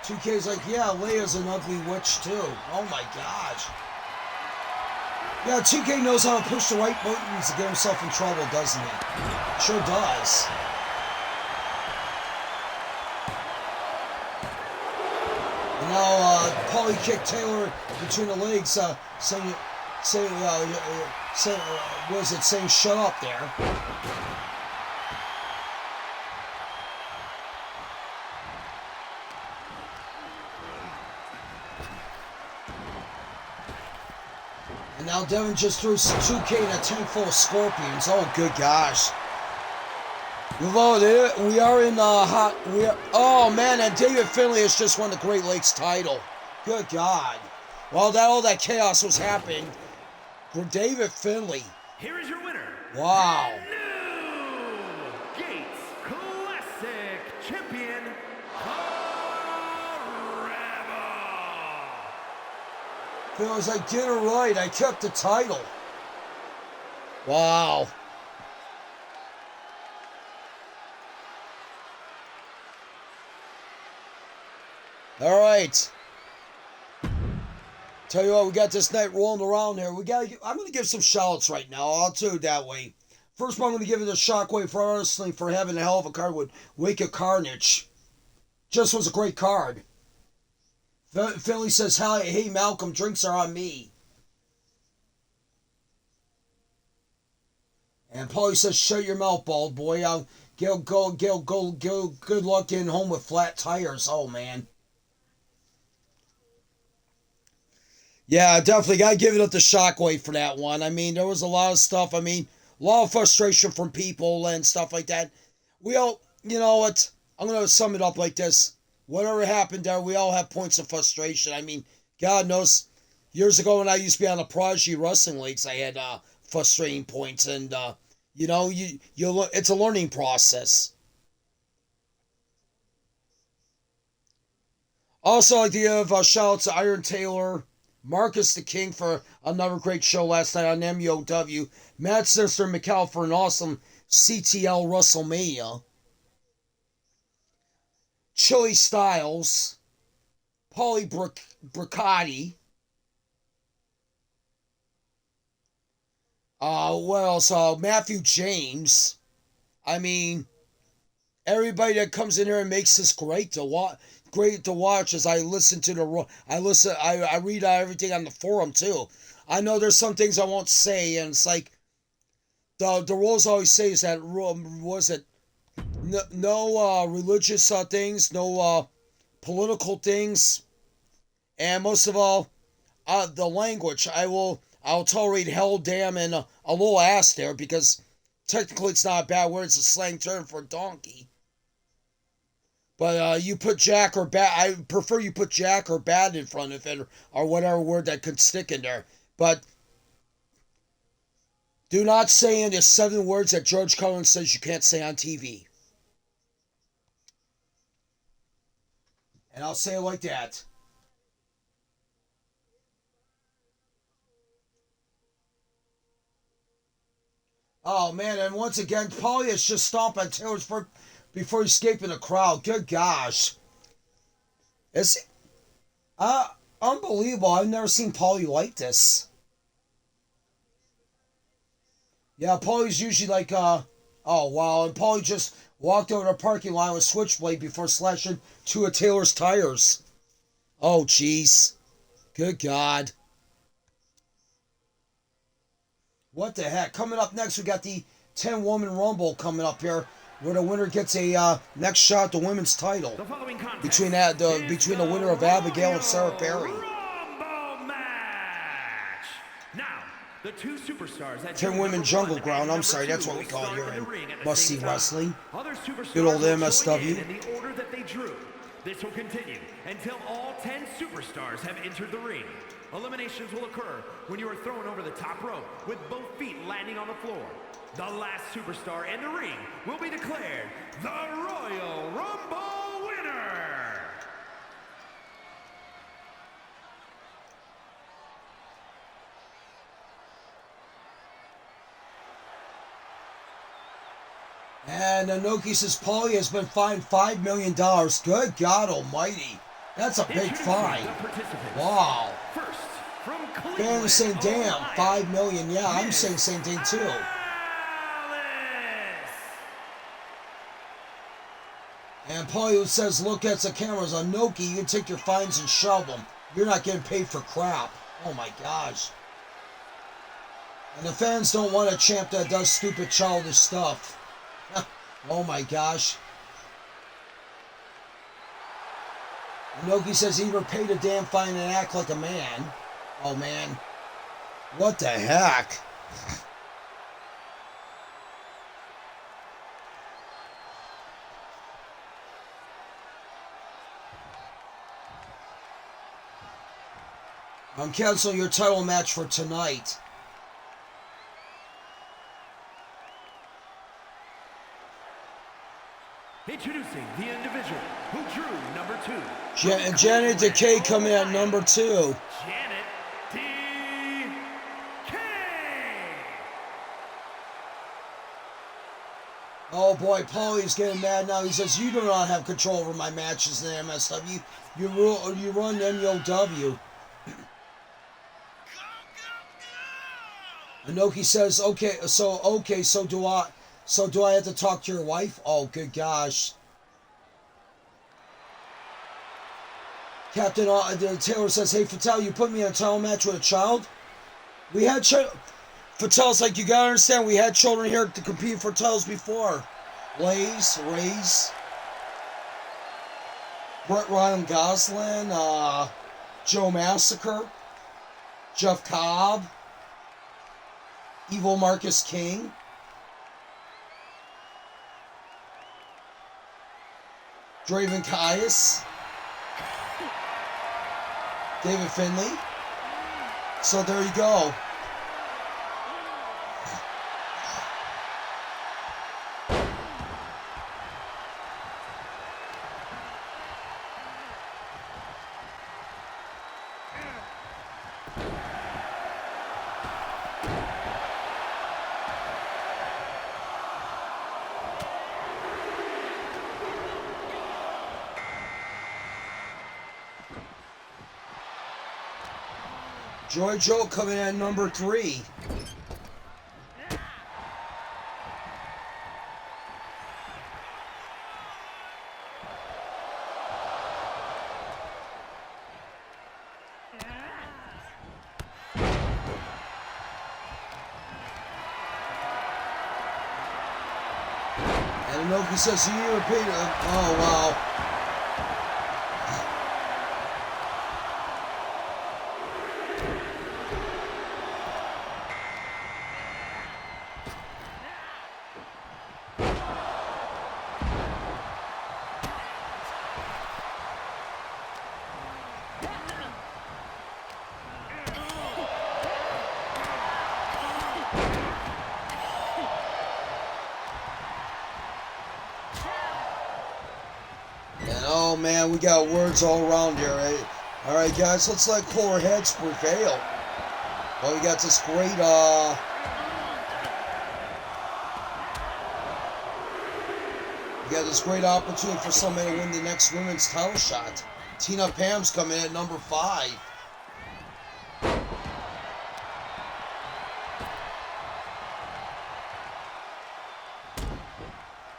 2K's like, yeah, Leia's an ugly witch, too. Oh, my gosh. Yeah, 2K knows how to push the right buttons to get himself in trouble, doesn't he? Sure does. And now, Paulie kicked Taylor between the legs, saying, saying shut up there. And now Devin just threw 2K in a tank full of scorpions. Oh, good gosh. We are in hot. Oh man, and David Finlay has just won the Great Lakes title. Good God! While all that chaos was happening, for David Finlay. Here is your winner. Wow. New Gates Classic Champion, Feels like get it right. I kept the title. Wow. All right. Tell you what, we got this night rolling around here. I'm going to give some shout-outs right now. I'll do it that way. First one, I'm going to give it a Shockwave for Wrestling for having a hell of a card with Wake of Carnage. Just was a great card. Finlay says, hey, Malcolm, drinks are on me. And Paulie says, shut your mouth, bald boy. Go. Good luck getting home with flat tires. Oh, man. Yeah, definitely got to give it up to Shockwave for that one. I mean, there was a lot of stuff. I mean, a lot of frustration from people and stuff like that. We all, you know what? I'm going to sum it up like this. Whatever happened there, we all have points of frustration. I mean, God knows, years ago when I used to be on the Prodigy Wrestling Leagues, I had frustrating points. And, you know, it's a learning process. Also, I'd like to give a shout out to Iron Taylor, Marcus the King for another great show last night on MWW. Matt Sister McCall for an awesome CTL WrestleMania. Chili Styles. Paulie Bricahti. What else? Matthew James. I mean, everybody that comes in here and makes this great to watch. Great to watch as I listen to I read everything on the forum too. I know there's some things I won't say, and it's like the rules always say is that no religious things, no political things, and most of all the language. I'll tolerate hell, damn, and a little ass there because technically it's not a bad word. It's a slang term for donkey. But you put jack or bad. I prefer you put jack or bad in front of it, or whatever word that could stick in there. But do not say in the 7 words that George Carlin says you can't say on TV. And I'll say it like that. Oh man! And once again, Paulie has just stomped on Taylor's foot before escaping the crowd. Good gosh. It's unbelievable. I've never seen Paulie like this. Yeah, Paulie's usually like, oh wow. And Paulie just walked over the parking lot with Switchblade before slashing 2 of Taylor's tires. Oh, jeez. Good God. What the heck? Coming up next, we got the 10-woman Rumble coming up here, where the winner gets a next shot at the women's title between the winner of Abigail and Sarah Perry. Now, the 2 superstars that 10 women Jungleground. I'm sorry, that's what we call it here in Must See Wrestling. Good old MSW. In the order that they drew. This will continue until all 10 superstars have entered the ring. Eliminations will occur when you are thrown over the top rope with both feet landing on the floor. The last superstar in the ring will be declared the Royal Rumble winner. And Anoki says Paulie has been fined $5 million. Good God almighty. That's a big fine. Wow. First, from Fan was saying, damn, 5 million. Yeah, I'm saying same thing too. And Paulie says, look at the cameras. On Noki, you can take your fines and shove them. You're not getting paid for crap. Oh my gosh. And the fans don't want a champ that does stupid childish stuff. Oh my gosh. Inoki says he repaid a damn fine and act like a man. Oh man. What the heck? I'm canceling your title match for tonight. Introducing the individual who drew number 2. Janet Decay coming at number 2. Janet Decay. Oh boy, Paulie's getting mad now. He says, you do not have control over my matches in the MSW. You run MWW. Inoki says, okay, so do I. So do I have to talk to your wife? Oh, good gosh. Captain Taylor says, hey, Fatale, you put me in a title match with a child? We had Fatale's like, you gotta understand, we had children here to compete for titles before. Raze, Brett Ryan Goslin, Joe Massacre, Jeff Cobb, Evil Marcus King. Draven Caius, David Finlay. So there you go. Joy Joe coming in at number 3. And Inoki says, you repeat it. Oh, wow. Oh man, we got words all around here, right? Alright guys, let's let cooler heads prevail. Well, we got this great, we got this great opportunity for somebody to win the next women's title shot. Tina Pam's coming in at number 5.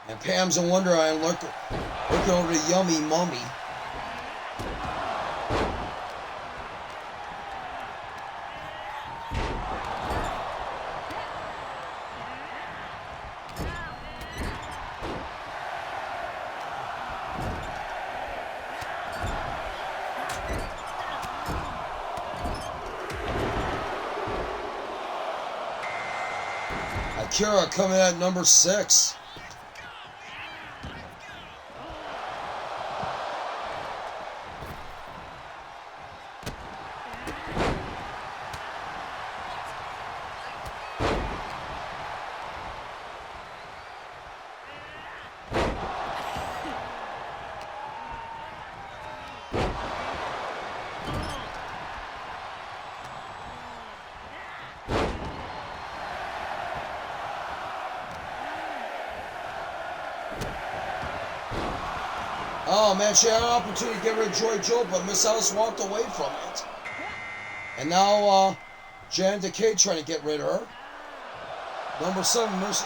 And Pam's in Wonder Island looking over the yummy mummy. Akira coming at number 6. Oh man, she had an opportunity to get rid of Joy Joe, but Miss Ellis walked away from it. And now Syndicate trying to get rid of her. Number 7, Miss.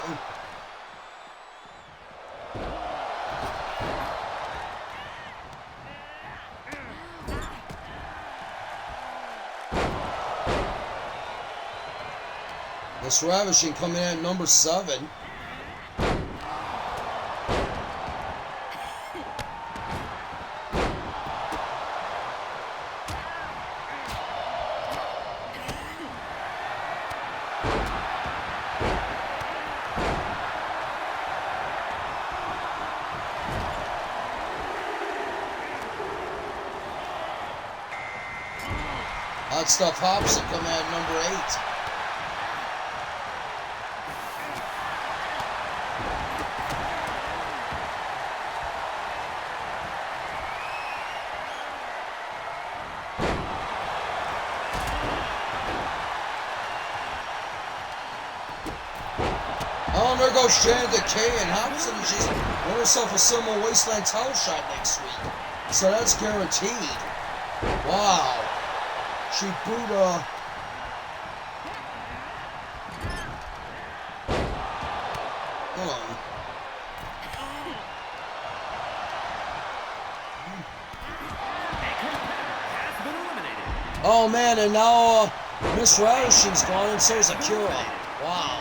Miss Ravishing coming in at number 7. Hot Stuff Hobson coming in at number 8. Oh, there goes Syndicate and Hobson. She's won herself a Silver Wasteland title shot next week. So that's guaranteed. Wow. She booed Oh man, and now Miss Ravishing's gone and so is Akira. Wow.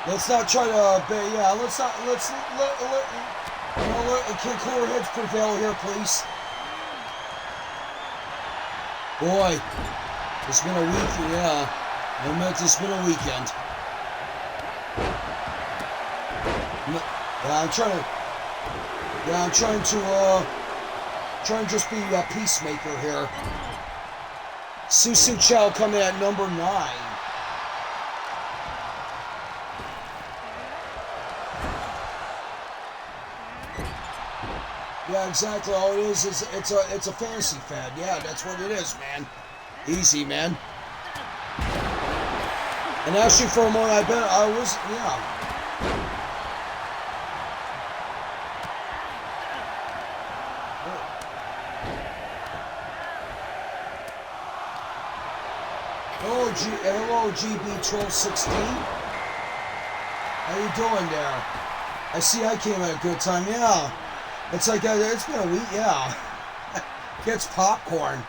Let's not try to, let's not, can cooler heads prevail here, please? Boy, it's been a week, yeah. I meant it's been a weekend. I'm trying to just be a peacemaker here. Susu Chow coming at number 9. Yeah, exactly. All it is it's a fantasy fad. Yeah, that's what it is, man. Easy, man. And actually, for a moment, I was, yeah. Hello, GB1216. How you doing there? I see I came at a good time. Yeah. It's like, it's been a week, yeah. Gets popcorn.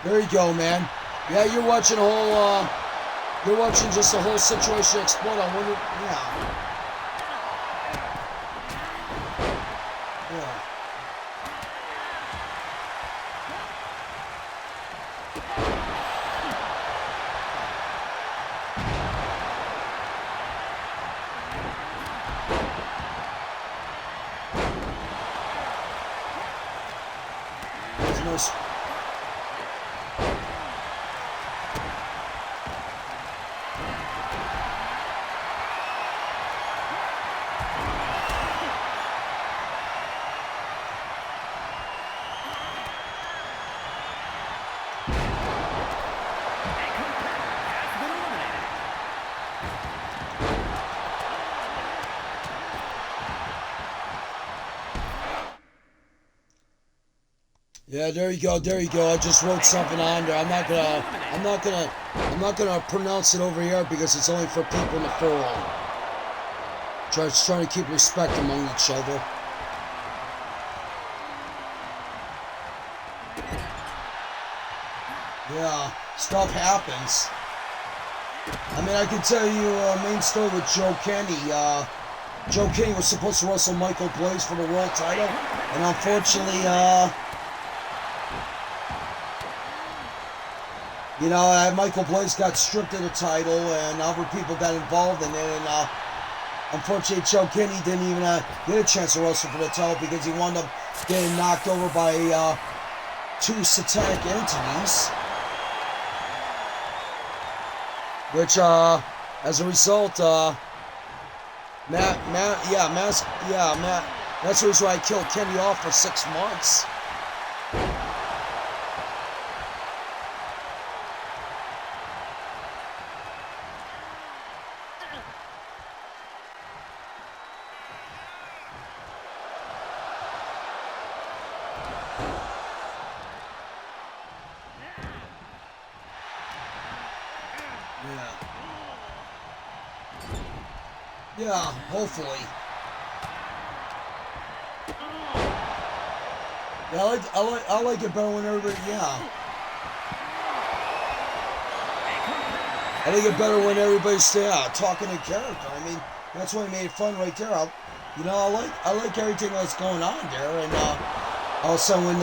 There you go, man. Yeah, you're watching just the whole situation explode. I wonder, yeah. Yeah, there you go. I just wrote something on there. I'm not gonna pronounce it over here because it's only for people in the forum. Just trying to keep respect among each other. Yeah, stuff happens. I mean, I can tell you main story with Joe Kenney. Joe Kenney was supposed to wrestle Michael Blaze for the world title, and unfortunately, Michael Blaze got stripped of the title, and other people got involved in it, and unfortunately, Joe Kenney didn't even get a chance to wrestle for the title because he wound up getting knocked over by two satanic entities, which as a result, Matt. That's the reason why I killed Kenney off for 6 months. Yeah, hopefully. Yeah, I like it better when everybody, yeah. I like it better when everybody's talking in character. I mean, that's what made it fun right there. I like everything that's going on there, and also when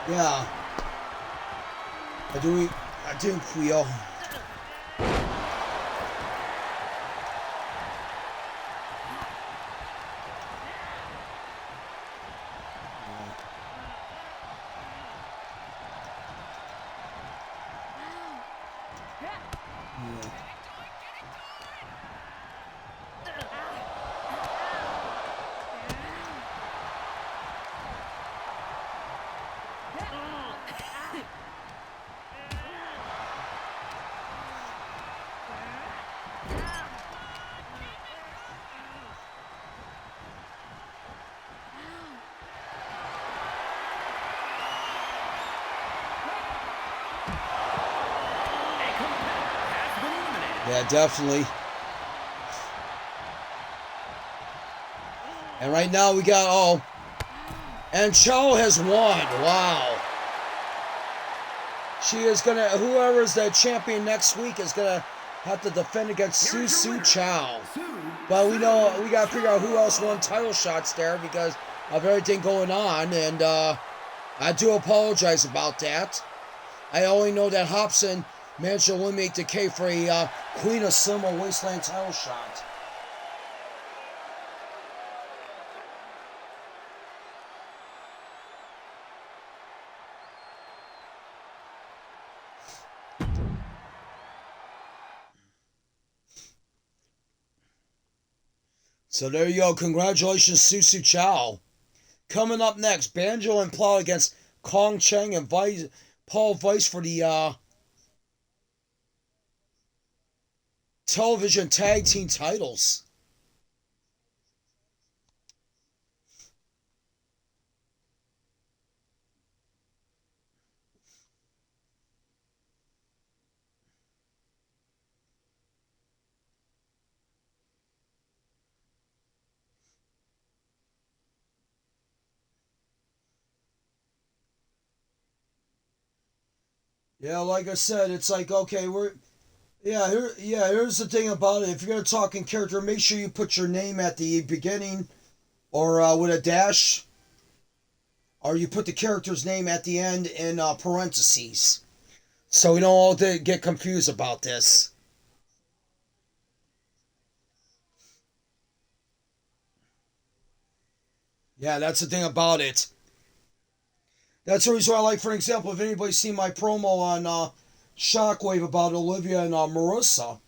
yeah, I think we all. Yeah, definitely. And right now we got, and Cho has won. Wow. She is gonna, whoever is the champion next week is gonna have to defend against Su Chow. But we know, we gotta figure out who else won title shots there because of everything going on. And I do apologize about that. I only know that Hobson managed to eliminate Decay for a Queen of Cinema Wasteland title shot. So there you go. Congratulations, Su Chow. Coming up next, Banjo and Plow against Kong Chang and Paul Weiss for the television tag team titles. Yeah, like I said, it's like, okay, here's the thing about it. If you're going to talk in character, make sure you put your name at the beginning or with a dash, or you put the character's name at the end in parentheses. So we don't all get confused about this. Yeah, that's the thing about it. That's the reason why I like, for example, if anybody's seen my promo on Shockwave about Olivia and Marissa,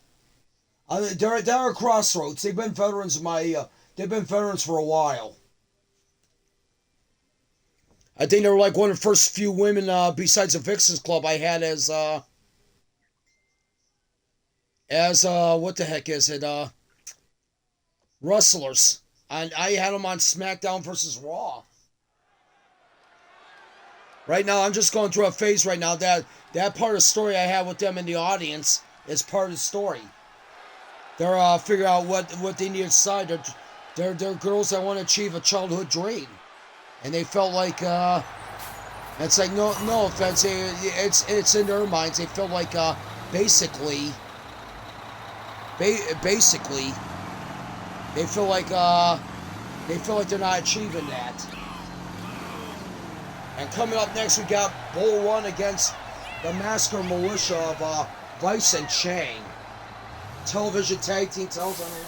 they're at Crossroads. They've been veterans they've been veterans for a while. I think they were like one of the first few women besides the Vixens Club I had as what the heck is it? Wrestlers. And I had them on SmackDown versus Raw. Right now, I'm just going through a phase right now. That part of the story I have with them in the audience is part of the story. They're figuring out what they need to decide. They're girls that want to achieve a childhood dream, and they felt like it's like no offense. It's in their minds. They felt like basically they feel like they're not achieving that. And coming up next, we got Bull Run against the Massacre Militia of Vice and Chang. Television tag team tells on it.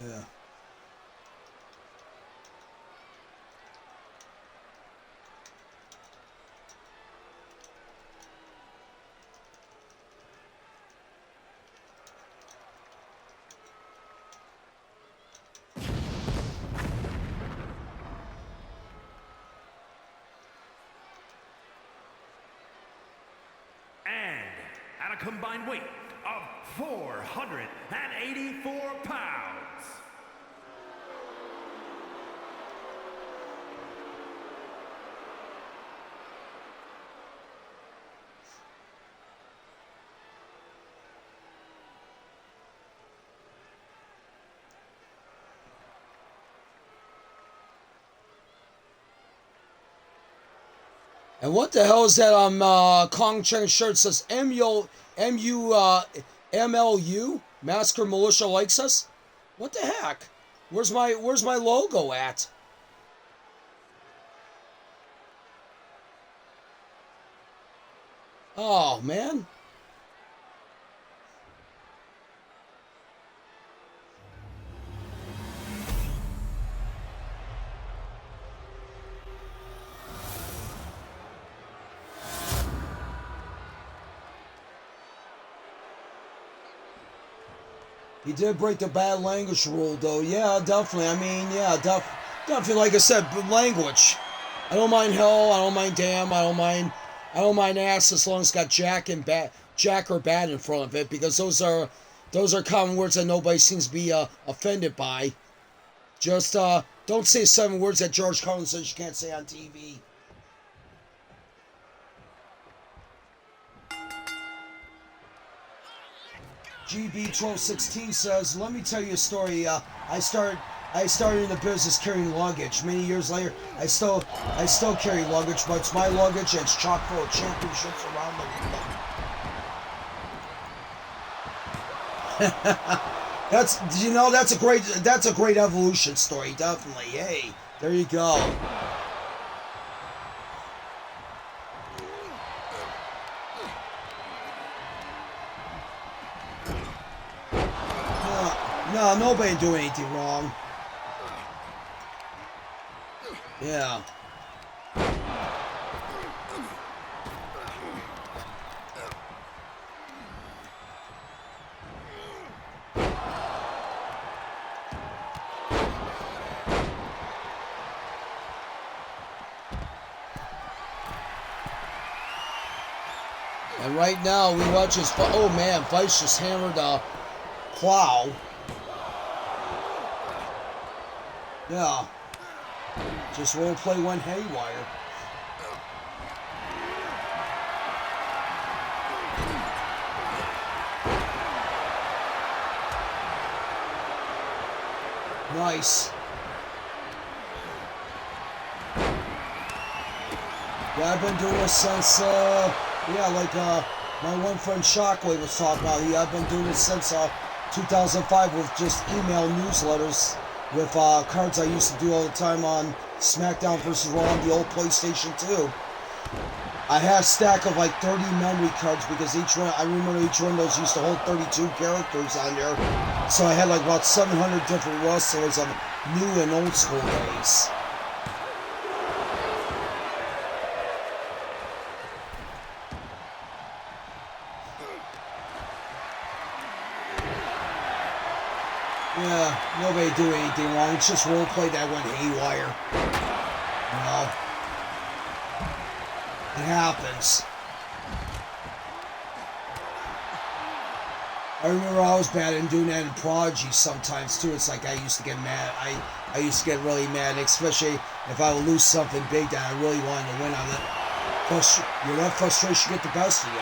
Yeah. At a combined weight of 484 pounds, And what the hell is that on Kong Chang's shirt? It says MLU? Massacre Militia likes us? What the heck? Where's my logo at? Oh, man. He did break the bad language rule, though. Yeah, definitely. I mean, yeah, definitely. Like I said, language. I don't mind hell. I don't mind damn. I don't mind ass as long as it's got jack or bad in front of it, because those are common words that nobody seems to be offended by. Just don't say 7 words that George Carlin says you can't say on TV. GB1216 says, let me tell you a story. I started in the business carrying luggage. Many years later, I still carry luggage, but it's my luggage and it's chock full of championships around the world. That's a great evolution story, definitely. Hey, there you go. No, nobody doing anything wrong. Yeah. And right now we watch his. Oh man, Vice just hammered Plow. Yeah. Just roleplay went haywire. Nice. Yeah, I've been doing this since, my one friend Shockwave was talking about. Yeah, I've been doing this since 2005 with just email newsletters with cards I used to do all the time on SmackDown vs. Raw on the old PlayStation 2. I had a stack of like 30 memory cards because I remember each one of those used to hold 32 characters on there. So I had like about 700 different wrestlers of new and old school days. Yeah, nobody do anything wrong. It's just roleplay that went haywire. You know? It happens. I remember I was bad in doing that in Prodigy sometimes too. It's like I used to get mad. I used to get really mad, especially if I would lose something big that I really wanted to win. You let frustration get the best of you.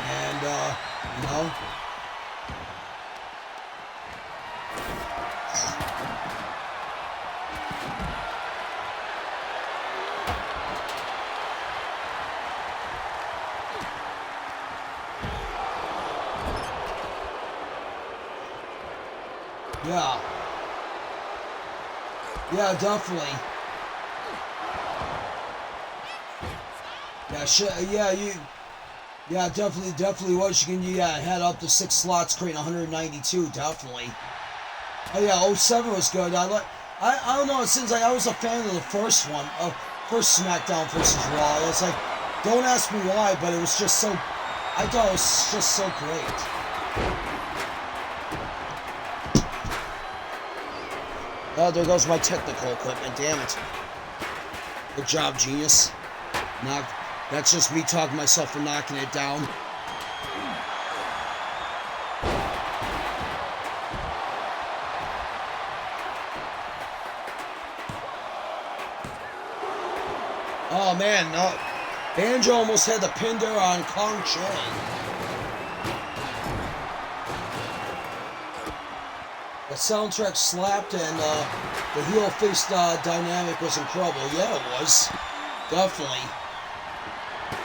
And, you know? Yeah. Yeah, definitely. Yeah, definitely what you can head up to 6 slots, creating 192, definitely. Oh yeah, '07 was good. I don't know, since I was a fan of the first one, first SmackDown versus Raw. It's like, don't ask me why, but it was just so, I thought it was just so great. Oh, there goes my technical equipment, damn it. Good job, genius. That's just me talking myself for knocking it down. Oh man, no. Banjo almost had the pin there on Chang. The soundtrack slapped and the heel face dynamic was incredible. Yeah, it was. Definitely.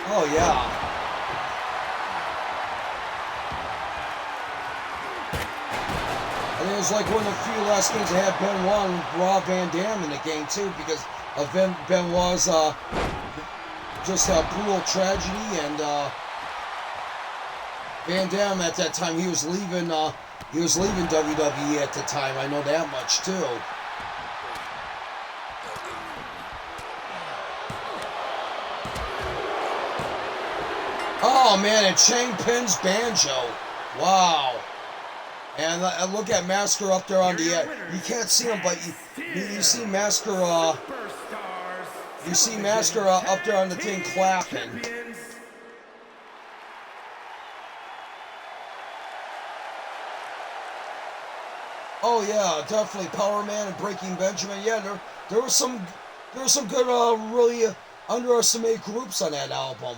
Oh yeah. And it was like one of the few last games that had Benoit and Rob Van Dam in the game too, because of Benoit's just a brutal tragedy, and Van Dam at that time he was leaving WWE at the time. I know that much too. Oh man, and Chang pins Banjo. Wow. And look at Massacre up there on the you can't see him, but you see Massacre up there on the thing clapping. Oh yeah, definitely Power Man and Breaking Benjamin. Yeah, there was some good really underestimated groups on that album.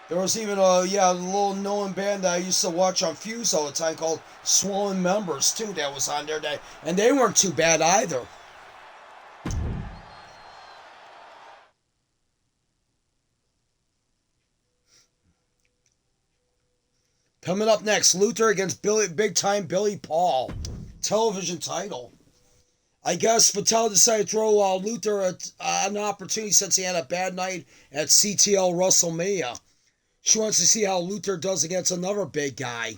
There was even a little known band that I used to watch on Fuse all the time called Swollen Members too, that was on there, and they weren't too bad either. Coming up next, Luther against Big Time Billy Paul, television title. I guess Fatale decided to throw Luther an opportunity since he had a bad night at CTL WrestleMania. She wants to see how Luther does against another big guy.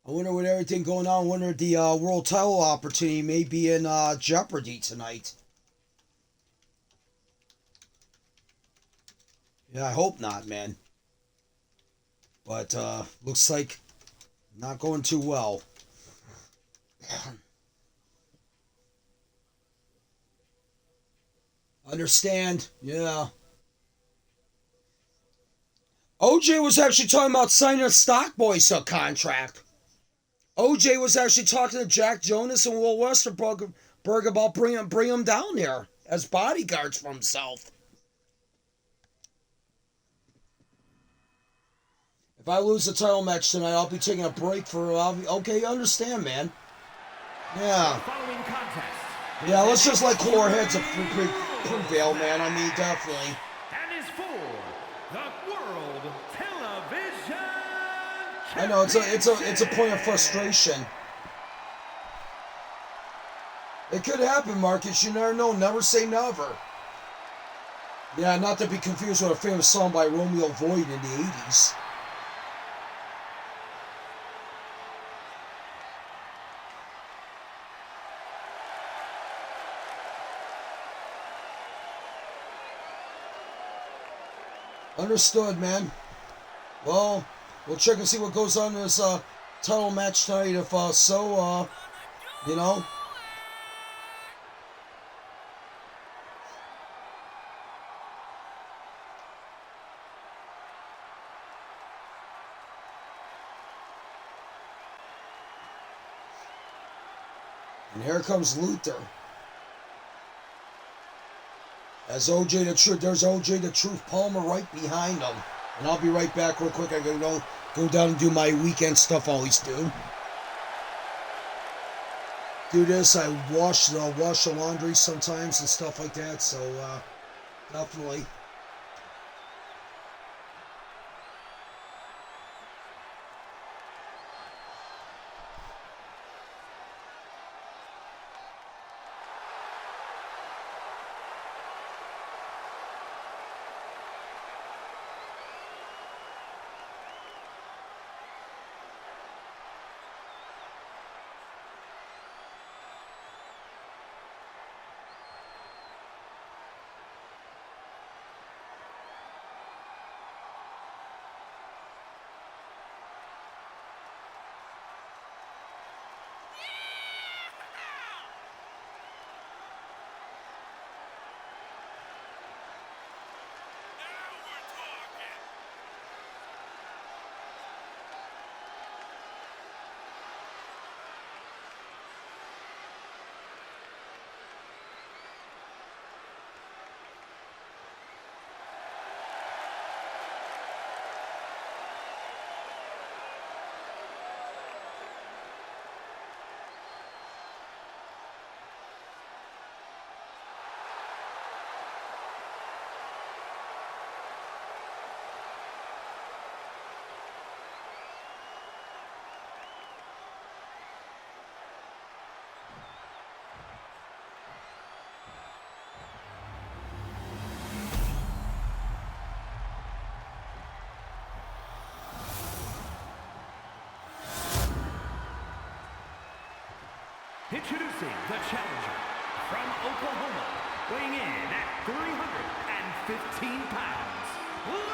I wonder with everything going on, I wonder the world title opportunity may be in jeopardy tonight. Yeah, I hope not, man. But looks like not going too well. Understand? Yeah. OJ was actually talking about signing a Stock Boys contract. OJ was actually talking to Jack Jonas and Will Westerberg about bring him down here as bodyguards for himself. If I lose the title match tonight, I'll be taking a break for. Okay, you understand, man. Yeah. Yeah, let's just let cooler heads prevail, man. I mean, definitely. And is for the World Television. I know it's a point of frustration. It could happen, Marcus. You never know. Never say never. Yeah, not to be confused with a famous song by Romeo Void in the '80s. Understood, man. Well, we'll check and see what goes on in this title match tonight. If you know. And here comes Luther. As OJ the Truth, there's OJ the Truth Palmer right behind him. And I'll be right back real quick. I'm going to go down and do my weekend stuff I always do. Do this, I wash the laundry sometimes and stuff like that, so definitely. Introducing the challenger from Oklahoma, weighing in at 315 pounds, Luther!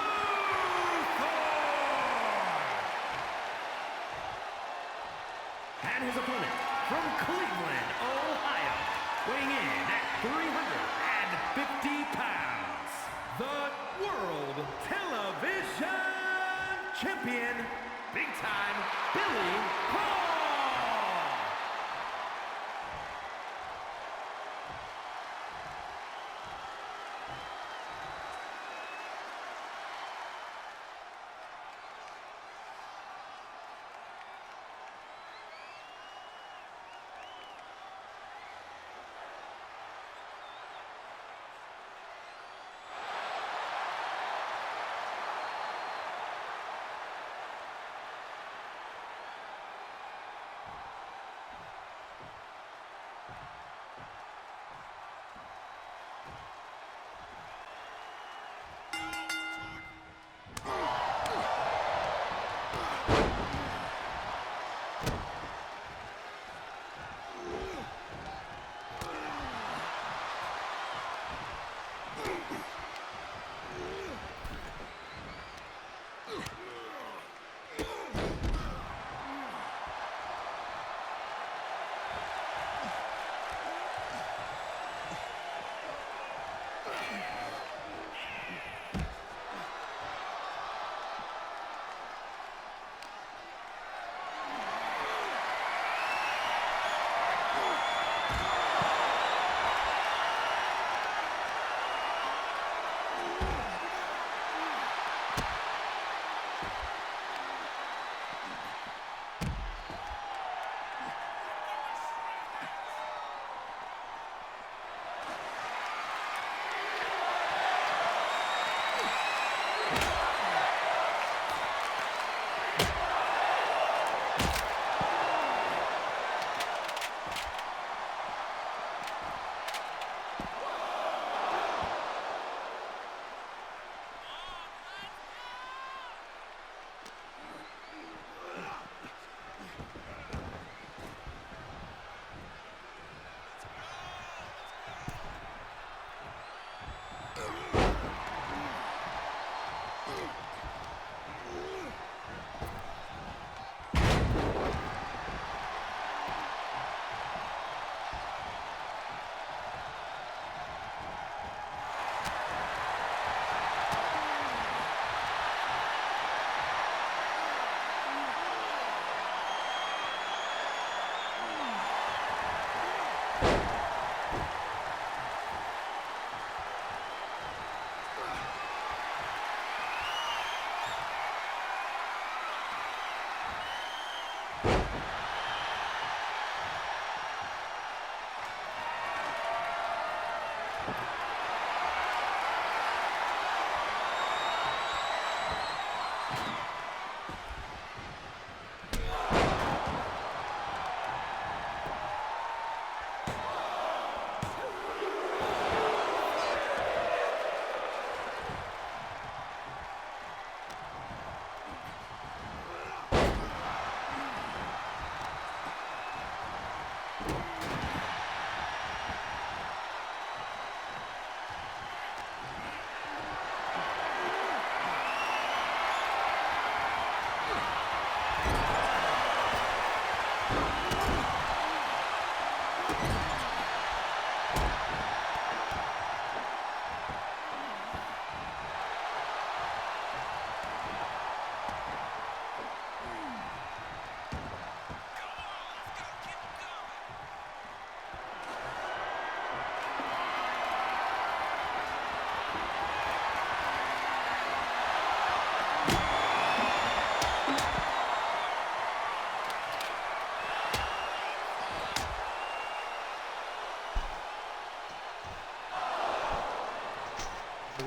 And his opponent from Cleveland, Ohio, weighing in at 350 pounds, the World Television Champion, Big Time Billy Paul!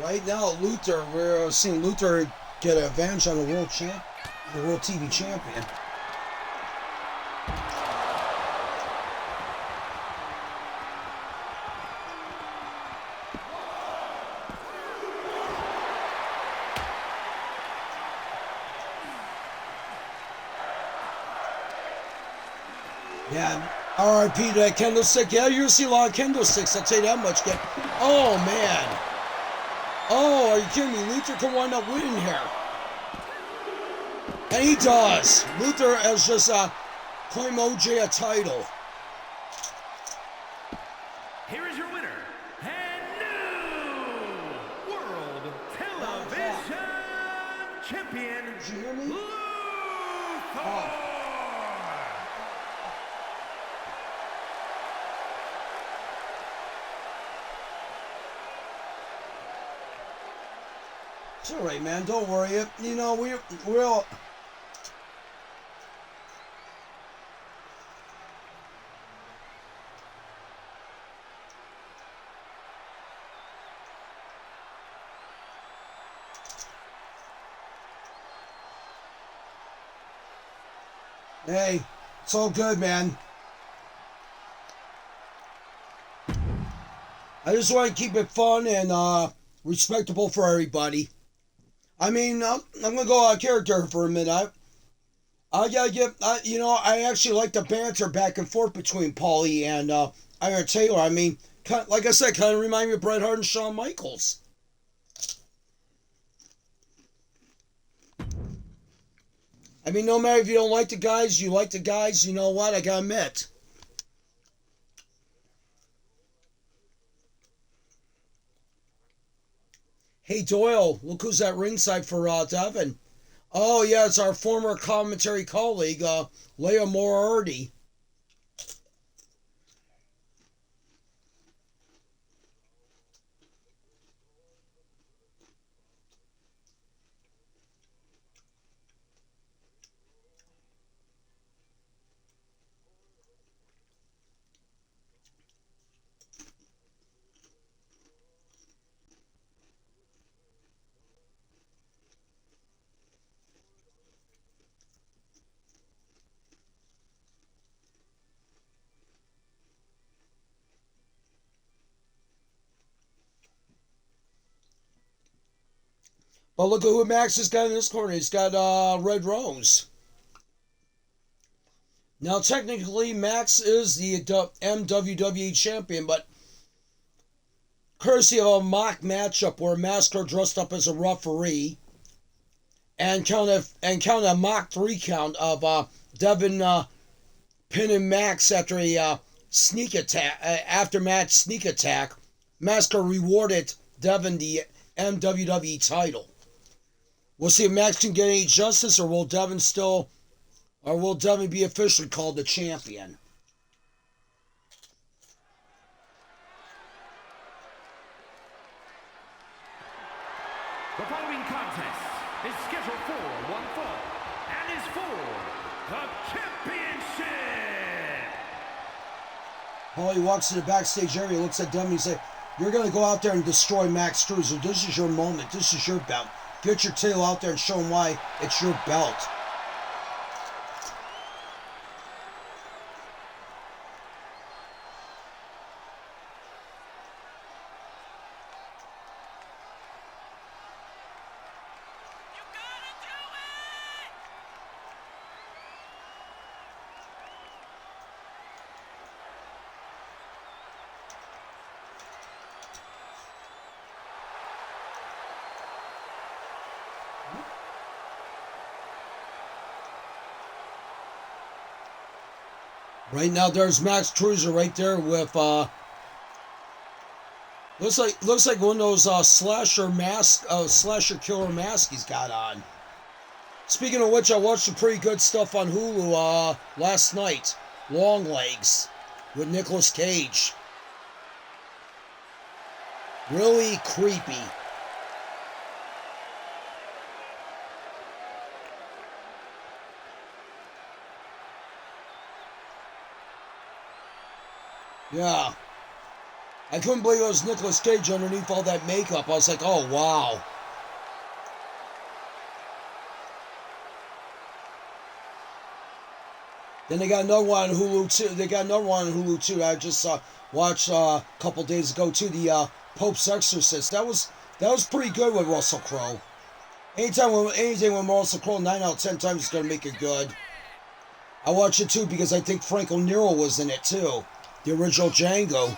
Right now, Luther, we're seeing Luther get an advantage on the World TV Champion. Yeah, R.I.P. to that candlestick. Yeah, you're gonna see a lot of candlesticks, I'll tell you that much. Oh, man. Oh, are you kidding me? Luther can wind up winning here. And he does. Luther has just claimed OJ a title. Here is your winner, and new World Television Champion, Did you hear me? Luther. It's all right, man. Don't worry. You know, we're all... Hey, it's all good, man. I just want to keep it fun and respectable for everybody. I mean, I'm gonna go out of character for a minute. I gotta get, I actually like the banter back and forth between Paulie and Iron Taylor. I mean, like I said, kind of remind me of Bret Hart and Shawn Michaels. I mean, no matter if you don't like the guys, you like the guys, you know what? I gotta admit. Hey, Doyle, look who's at ringside for Devin. Oh, yeah, it's our former commentary colleague, Leah Moriarty. But look at who Max has got in this corner. He's got Red Rose. Now, technically, Max is the MWWE champion, but courtesy of a mock matchup where Massacre dressed up as a referee and counted a mock 3 count of Devin pinning Max after a sneak attack, after-match sneak attack. Massacre rewarded Devin the MWWE title. We'll see if Max can get any justice, or will Devin be officially called the champion? The following contest is scheduled for one fall and is for the championship. Paulie walks to the backstage area, looks at Devin, and says, "You're going to go out there and destroy Max Cruiser. This is your moment. This is your belt. Get your tail out there and show him why it's your belt." Right now, there's Max Cruiser right there with looks like one of those slasher killer mask he's got on. Speaking of which, I watched some pretty good stuff on Hulu last night. Long Legs with Nicolas Cage. Really creepy. Yeah. I couldn't believe it was Nicolas Cage underneath all that makeup. I was like, oh, wow. Then they got another one on Hulu too. I just watched a couple days ago too. The Pope's Exorcist. That was pretty good with Russell Crowe. Anything with Russell Crowe, 9 out of 10 times is gonna make it good. I watched it too because I think Franco Nero was in it too. The original Django.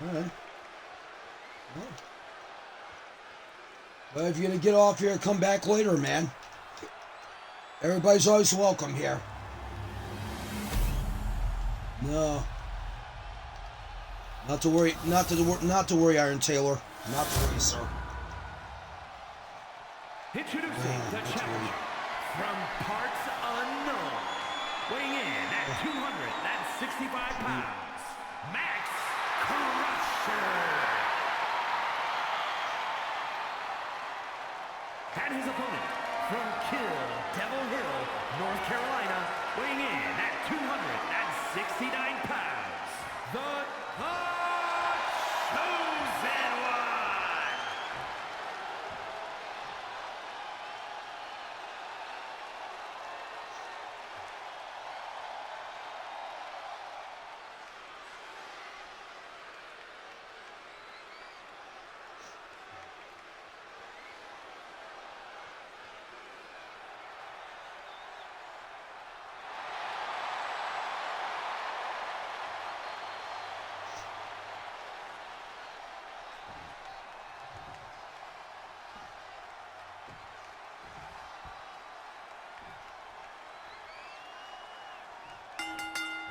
Alright. But if you're gonna get off here, come back later, man. Everybody's always welcome here. No. Not to worry, not to worry, Iron Taylor. Not to worry, sir. Introducing the challenger from parts unknown, weighing in at 265 pounds, Max Crusher. And his opponent from Kill Devil Hill, North Carolina, weighing in at 269 pounds, the Chosen One.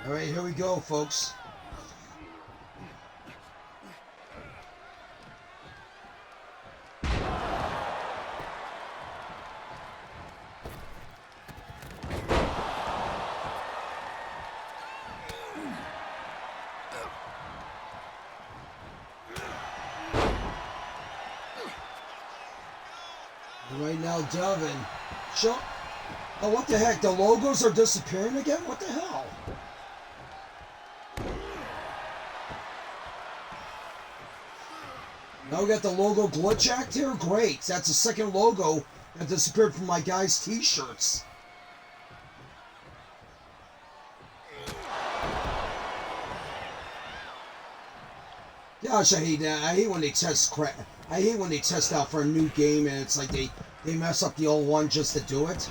All right, here we go, folks. Right now, Devin. Oh, what the heck? The logos are disappearing again? What the hell? Now we got the logo glitch act here? Great. That's the second logo that disappeared from my guys' t-shirts. Gosh, I hate that. I hate when they test crap. I hate when they test out for a new game and it's like they mess up the old one just to do it.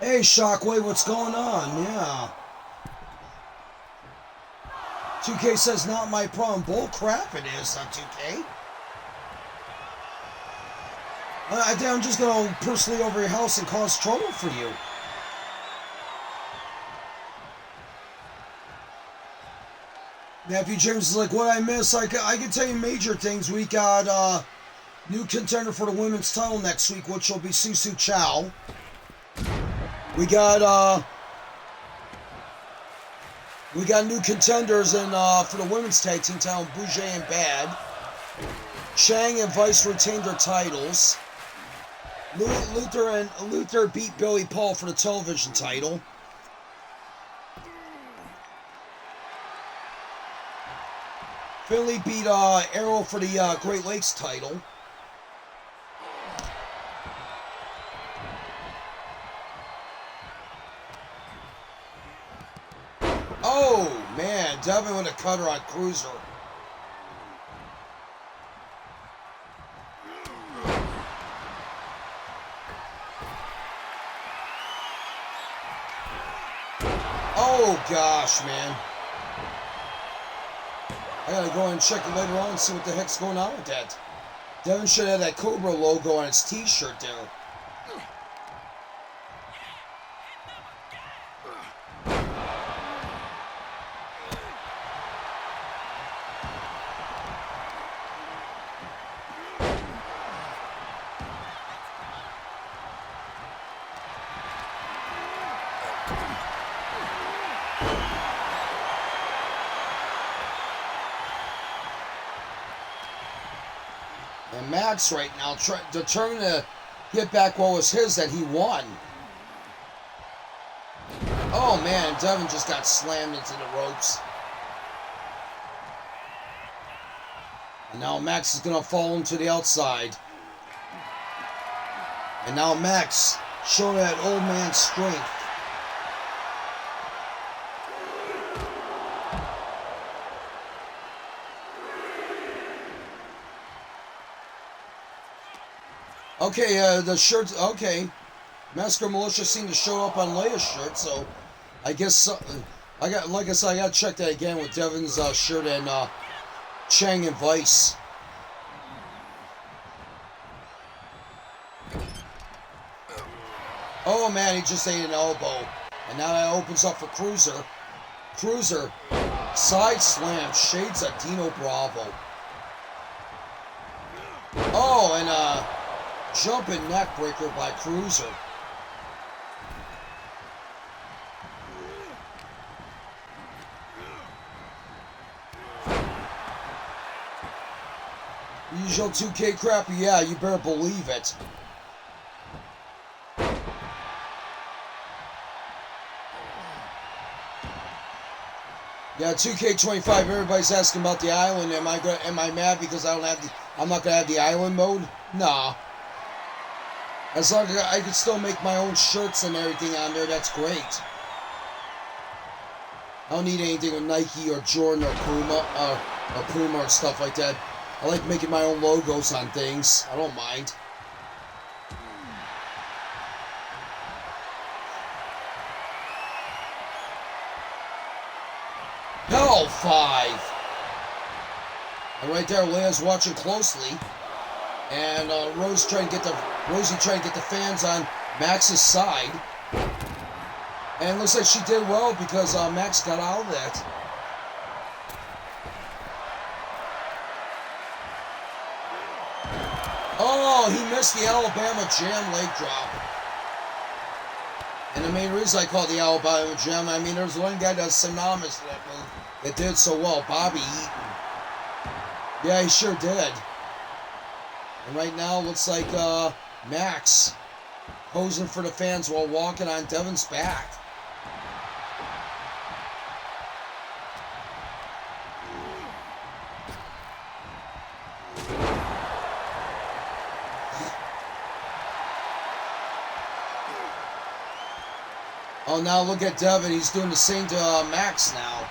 Hey, Shockwave, what's going on? Yeah. 2K says not my problem. Bull crap it is, 2K. I think I'm just going to personally over your house and cause trouble for you. Nephew James is like, what I miss? I can tell you major things. We got new contender for the women's title next week, which will be Susu Chow. We got new contenders in for the women's tag team title, Boujee and Bad. Chang and Vice retained their titles. Luther beat Billy Paul for the television title. Finlay beat Arrow for the Great Lakes title. Oh, man, Devin with a cutter on Bruiser. Oh, gosh, man. I gotta go and check it later on and see what the heck's going on with that. Devin should have that Cobra logo on his t-shirt there. Max right now, determined to get back what was his that he won. Oh man, Devin just got slammed into the ropes. And now Max is going to fall him to the outside. And now Max showing that old man's strength. Okay, the shirts, okay. Massacre Militia seemed to show up on Leia's shirt, so I guess, like I said, I got to check that again with Devin's shirt and Chang and Vice. Oh man, he just ate an elbow. And now that opens up for Cruiser. Cruiser, side slam, shades of Dino Bravo. Oh, and jumping neck breaker by Cruiser. Usual 2K crap, yeah, you better believe it. Yeah, 2K25. Everybody's asking about the island. Am I mad because I'm not gonna have the island mode? Nah. As long as I can still make my own shirts and everything on there, that's great. I don't need anything with Nike or Jordan or Puma or stuff like that. I like making my own logos on things. I don't mind. Hell 5. And right there, Leia's watching closely, and Rosie trying to get the fans on Max's side. And it looks like she did well because Max got out of that. Oh, he missed the Alabama Jam leg drop. And the main reason I call it the Alabama Jam, I mean, there's one guy that's synonymous to that move that did so well, Bobby Eaton. Yeah, he sure did. And right now, it looks like Max posing for the fans while walking on Devin's back. Oh, now look at Devin. He's doing the same to Max now.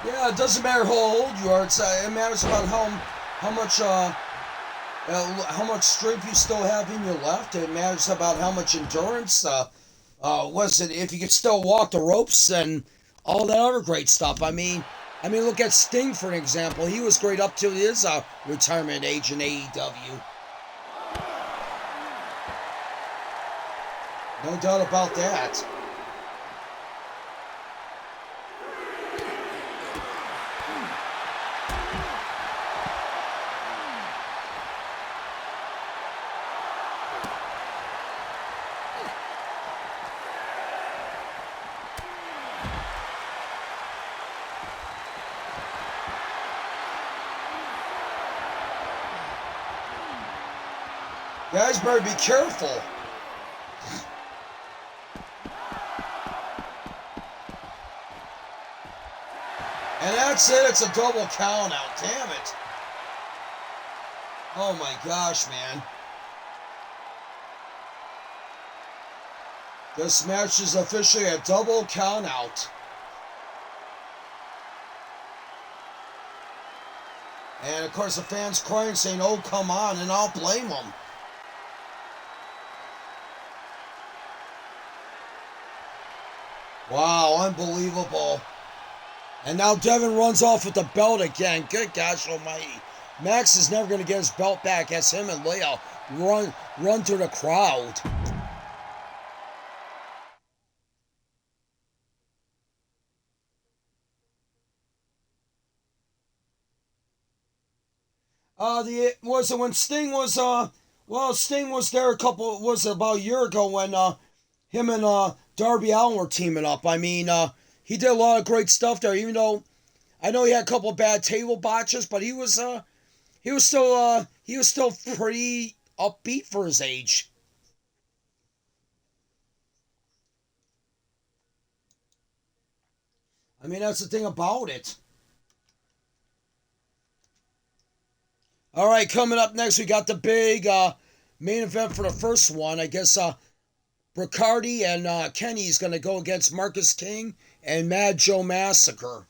Yeah, it doesn't matter how old you are. It matters about how much strength you still have in your left. It matters about how much endurance. If you can still walk the ropes and all that other great stuff. I mean, look at Sting for an example. He was great up to his retirement age in AEW. No doubt about that. Guys, better be careful. And that's it. It's a double count out. Damn it. Oh my gosh, man. This match is officially a double count out. And of course the fans crying saying, oh, come on, and I'll blame them. Wow, unbelievable. And now Devin runs off with the belt again. Good gosh almighty. Max is never going to get his belt back as him and Leia run through the crowd. When Sting was Sting was there about a year ago when him and Darby Allin were teaming up. I mean, he did a lot of great stuff there, even though I know he had a couple of bad table botches, but he was still pretty upbeat for his age. I mean, that's the thing about it. All right, coming up next, we got the big main event for the first one. I guess Bricahti and Kenney is going to go against Marcus King and Mad Joe Massacre.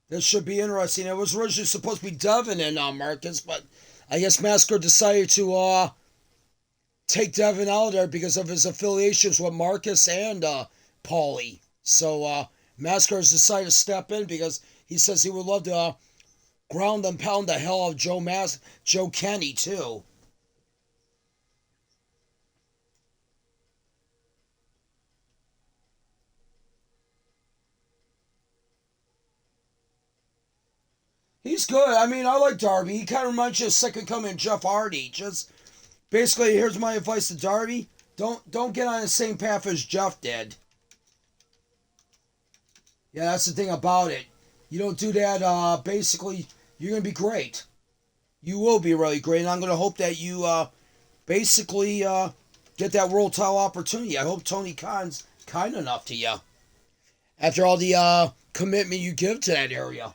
This should be interesting. It was originally supposed to be Devin and Marcus, but I guess Massacre decided to take Devin out of there because of his affiliations with Marcus and Paulie. So Massacre has decided to step in because he says he would love to ground and pound the hell out of Joe Kenney too. He's good. I mean, I like Darby. He kind of reminds you of second coming of Jeff Hardy. Just basically, here's my advice to Darby: don't get on the same path as Jeff did. Yeah, that's the thing about it. You don't do that. Basically, you're gonna be great. You will be really great, and I'm gonna hope that you basically get that world title opportunity. I hope Tony Khan's kind enough to you after all the commitment you give to that area.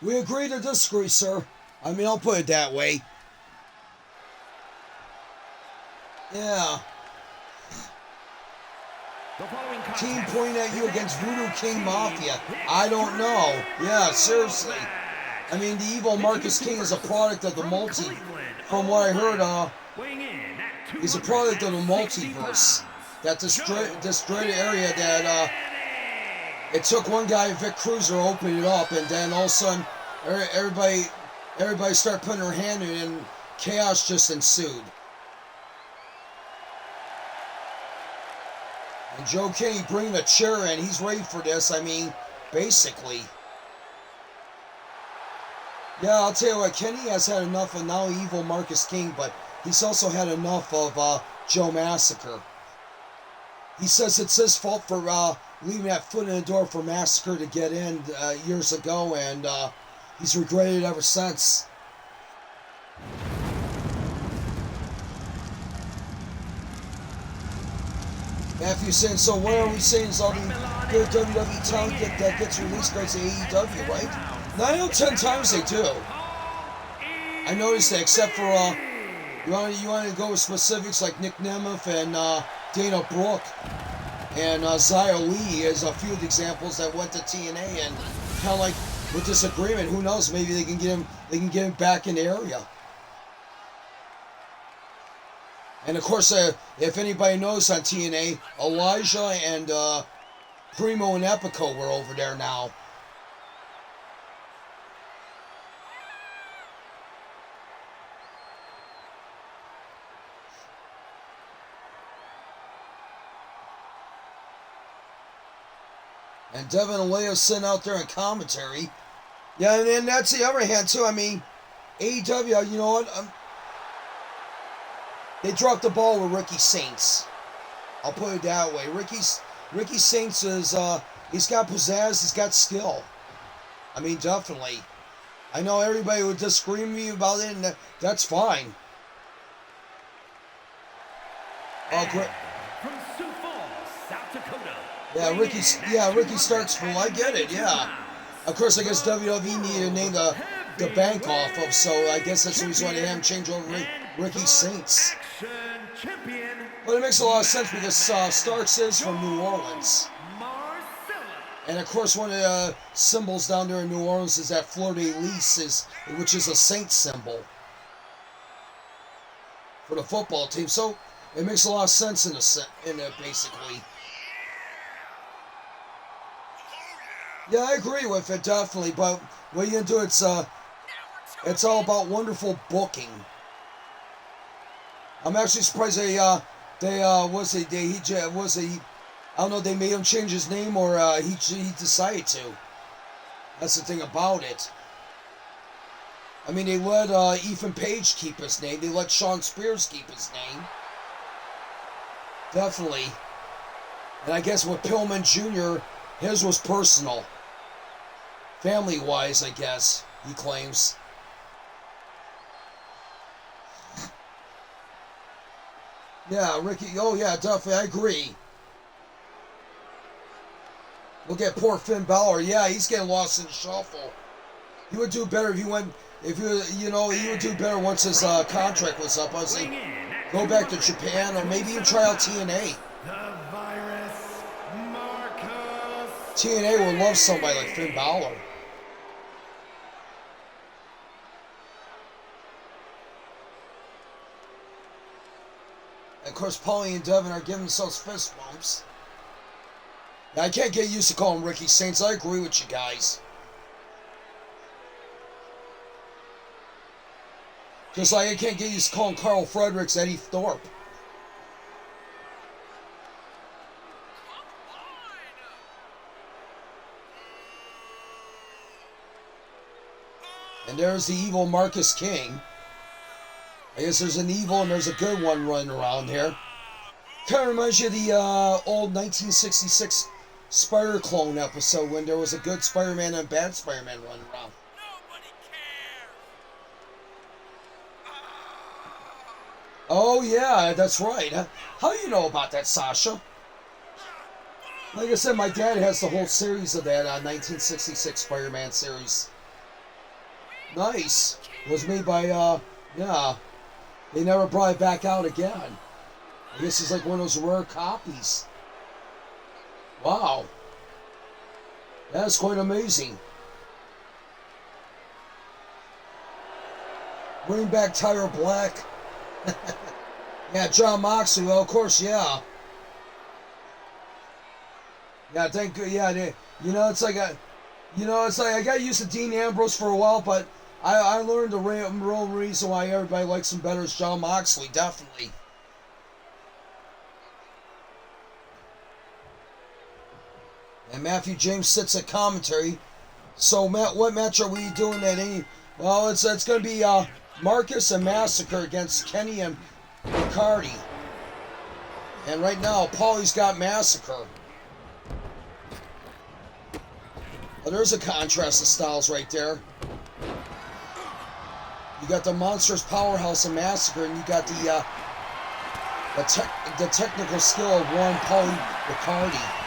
We agree to disagree, sir. I mean, I'll put it that way. Yeah. Team pointing at you against Voodoo King Mafia. I don't know. Yeah, seriously. I mean, the evil Marcus King is a product of the multi. From what I heard, he's a product of the multiverse. That destroyed area that it took one guy, Vic Cruiser, to open it up, and then all of a sudden, everybody started putting their hand in it, and chaos just ensued. And Joe Kenney bringing the chair in, he's ready for this. I mean, basically. Yeah, I'll tell you what, Kenney has had enough of now evil Marcus King, but he's also had enough of Joe Massacre. He says it's his fault for leaving that foot in the door for Massacre to get in years ago, and he's regretted it ever since. Matthew saying, so what are we saying is all the good WWE talent that gets released goes to AEW, right? 9 out of 10 times they do. I noticed that, except for, you want to go with specifics like Nick Nemeth and Dana Brooke. And Xia Li is a few of the examples that went to TNA, and kind of like with this agreement, who knows? Maybe they can get him back in the area. And of course, if anybody knows on TNA, Elijah and Primo and Epico were over there now. And Devin and Leia sitting out there in commentary. Yeah, and that's the other hand, too. I mean, AEW, you know what? They dropped the ball with Ricky Saints. I'll put it that way. Ricky Saints is, he's got pizzazz, he's got skill. I mean, definitely. I know everybody would disagree with me about it, and that's fine. Oh, great. From Sioux Falls, South Dakota. Yeah, Ricky Starksville, I get it, yeah. Of course, I guess WWE needed to name the bank off of, so I guess that's the reason why they haven't changed over Ricky Saints. But it makes a lot of sense because Starks is from New Orleans. And of course, one of the symbols down there in New Orleans is that fleur-de-lis, which is a saint symbol for the football team. So it makes a lot of sense in it, basically. Yeah, I agree with it, definitely. But what are you gonna do? It's It's all about wonderful booking. I'm actually surprised they I don't know, they made him change his name or he decided to. That's the thing about it. I mean, they let Ethan Page keep his name. They let Sean Spears keep his name. Definitely. And I guess with Pillman Jr., his was personal. Family-wise, I guess, he claims. Yeah, Ricky. Oh, yeah, definitely. I agree. Look at poor Finn Balor. Yeah, he's getting lost in the shuffle. He would do better if he went. He would do better once his contract was up. I was saying, go back to Japan or maybe even try out TNA. TNA would love somebody like Finn Balor. And of course, Paulie and Devin are giving themselves fist bumps. Now, I can't get used to calling Ricky Saints. I agree with you guys. Just like I can't get used to calling Carl Fredericks Eddie Thorpe. And there's the evil Marcus King. I guess there's an evil and there's a good one running around here. Kind of reminds you of the old 1966 Spider-Clone episode when there was a good Spider-Man and a bad Spider-Man running around. Oh, yeah, that's right. How do you know about that, Sasha? Like I said, my dad has the whole series of that 1966 Spider-Man series. Nice. It was made by, yeah. They never brought it back out again. I guess it's like one of those rare copies. Wow. That's quite amazing. Bring back Tyler Black. Yeah, John Moxley. Well, of course, yeah. Yeah, thank you. Yeah, it's like I got used to Dean Ambrose for a while, but I learned the real reason why everybody likes him better is John Moxley, definitely. And Matthew James sits at commentary. So, Matt, what match are we doing at any? Well, it's going to be Marcus and Massacre against Kenney and Bricahti. And right now, Paulie's got Massacre. Oh, there's a contrast of styles right there. You got the monstrous powerhouse of Massacre, and you got the technical skill of one Paulie Bricahti.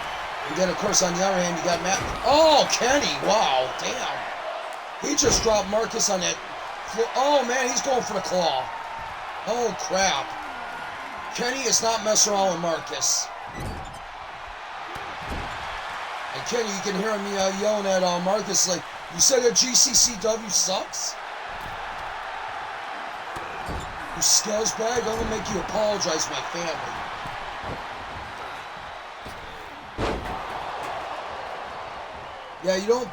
And then, of course, on the other hand, you got Matt. Oh, Kenney! Wow, damn. He just dropped Marcus on that floor. Oh, man, he's going for the claw. Oh, crap. Kenney is not messing around with Marcus. And Kenney, you can hear him yelling at Marcus like, you said that GCCW sucks? You scuzzbag, I'm going to make you apologize to my family. Yeah, you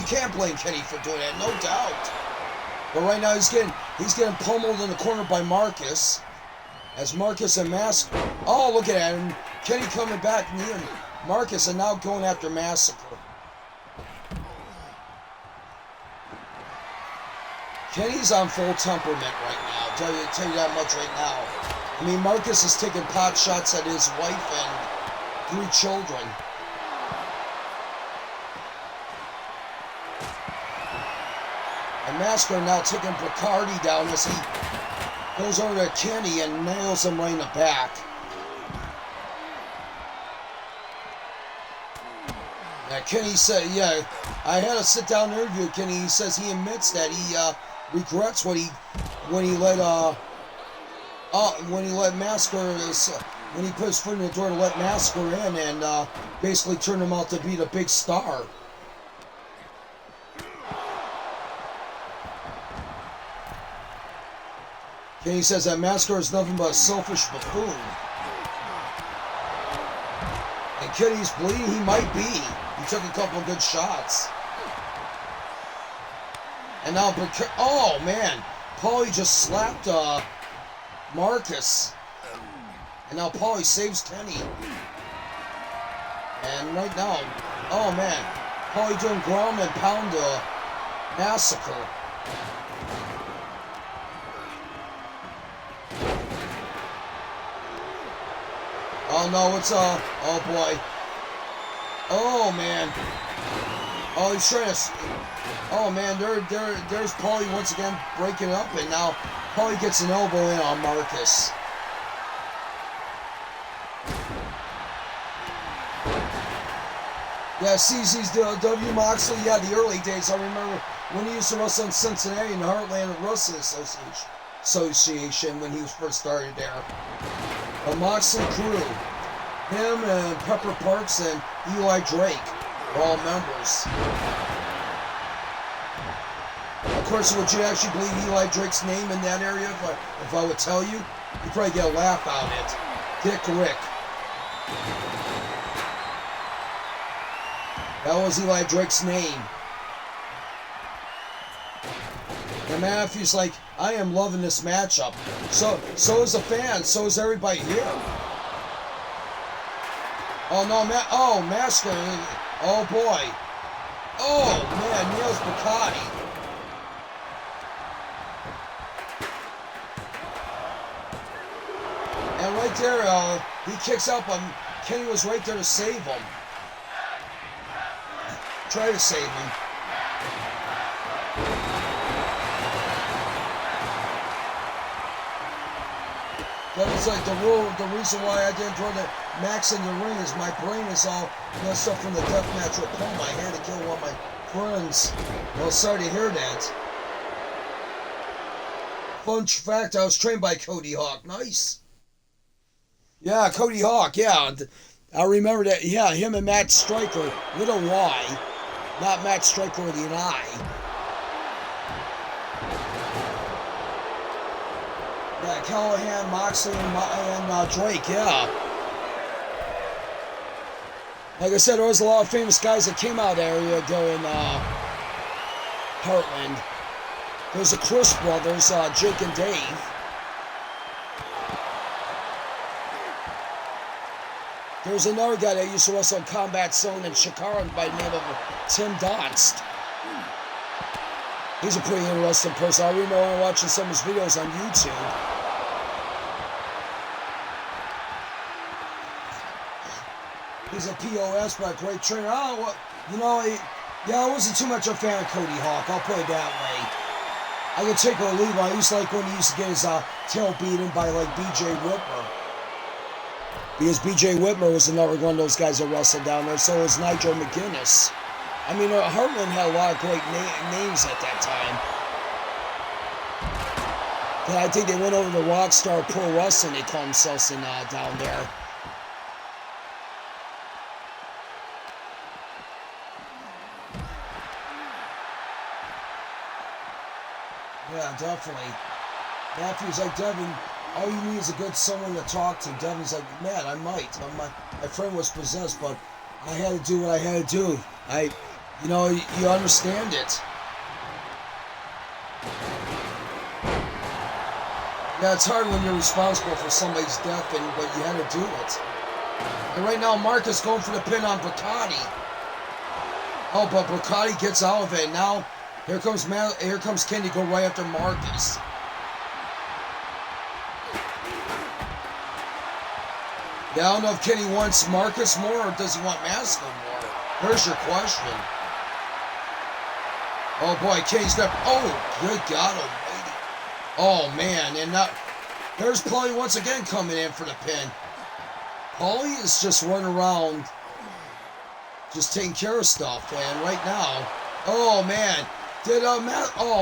can't blame Kenney for doing that, no doubt. But right now he's getting pummeled in the corner by Marcus. As Marcus and oh, look at that. And Kenney coming back near Marcus and now going after Massacre. Kenny's on full temperament right now. Tell you that much right now. I mean, Marcus is taking pot shots at his wife and 3 children. And Massacre now taking Bricahti down as he goes over to Kenney and nails him right in the back. Yeah, Kenney said, yeah, I had a sit-down interview with Kenney. He says he admits that he regrets when he let Massacre, when he put his foot in the door to let Massacre in and basically turned him out to be the big star. Kenney says that Massacre is nothing but a selfish buffoon. And Kenney's bleeding, he might be. He took a couple of good shots. And now, oh man, Paulie just slapped Marcus. And now Paulie saves Kenney. And right now, oh man, Paulie doing ground and pound Massacre. Oh no, it's oh boy. Oh man. Oh, he's trying to. Oh man, there's Paulie once again breaking up, and now Paulie gets an elbow in on Marcus. Yeah, CZW Moxley, yeah, the early days. I remember when he used to wrestle in Cincinnati in the Heartland Wrestling Association when he was first started there. The Moxley crew, him and Pepper Parks and Eli Drake are all members. Of course, would you actually believe Eli Drake's name in that area if I would tell you? You'd probably get a laugh out of it. Dick Rick. That was Eli Drake's name. And Matthew's like, I am loving this matchup. So is the fans. So is everybody here. Oh no, Massacre. Oh boy. Oh man, nails Bricahti. And right there, he kicks out, but Kenney was right there to save him. Try to save him. That was like the reason why I didn't throw the Max in the ring is my brain is all messed up from the deathmatch with Cobra. I had to kill one of my friends. Well, sorry to hear that. Fun fact, I was trained by Cody Hawk. Nice. Yeah, Cody Hawk, yeah. I remember that, yeah, him and Matt Striker with a Y. Not Matt Striker with an I. Yeah, Callahan, Moxley, and Drake, yeah. Like I said, there was a lot of famous guys that came out of the area during Heartland. There's the Chris brothers, Jake and Dave. There was another guy that used to wrestle in Combat Zone in Chicago by the name of Tim Donst. He's a pretty interesting person. I remember watching some of his videos on YouTube. He's a POS, but a great trainer. Oh, you know, I wasn't too much a fan of Cody Hawk. I'll put it that way. I could take or leave him. I used to like when he used to get his tail beaten by like BJ Whitmer. Because BJ Whitmer was another one of those guys that wrestled down there. So was Nigel McGuinness. I mean, Heartland had a lot of great names at that time. And I think they went over to Rockstar Pro Wrestling, they call themselves down there. Yeah, definitely. Matthew's like, Devin, all you need is a good someone to talk to. Devin's like, man, I might. My friend was possessed, but I had to do what I had to do. You understand it. Yeah, it's hard when you're responsible for somebody's death, but you had to do it. And right now, Marcus going for the pin on Bricahti. Oh, but Bricahti gets out of it. And now, here comes Kenney go right after Marcus. Yeah, I don't know if Kenney wants Marcus more or does he want Massacre more? Here's your question. Oh boy, Kenny's got. Oh, good God almighty. Oh man, and now there's Paulie once again coming in for the pin. Paulie is just running around, just taking care of stuff. And right now, oh man, did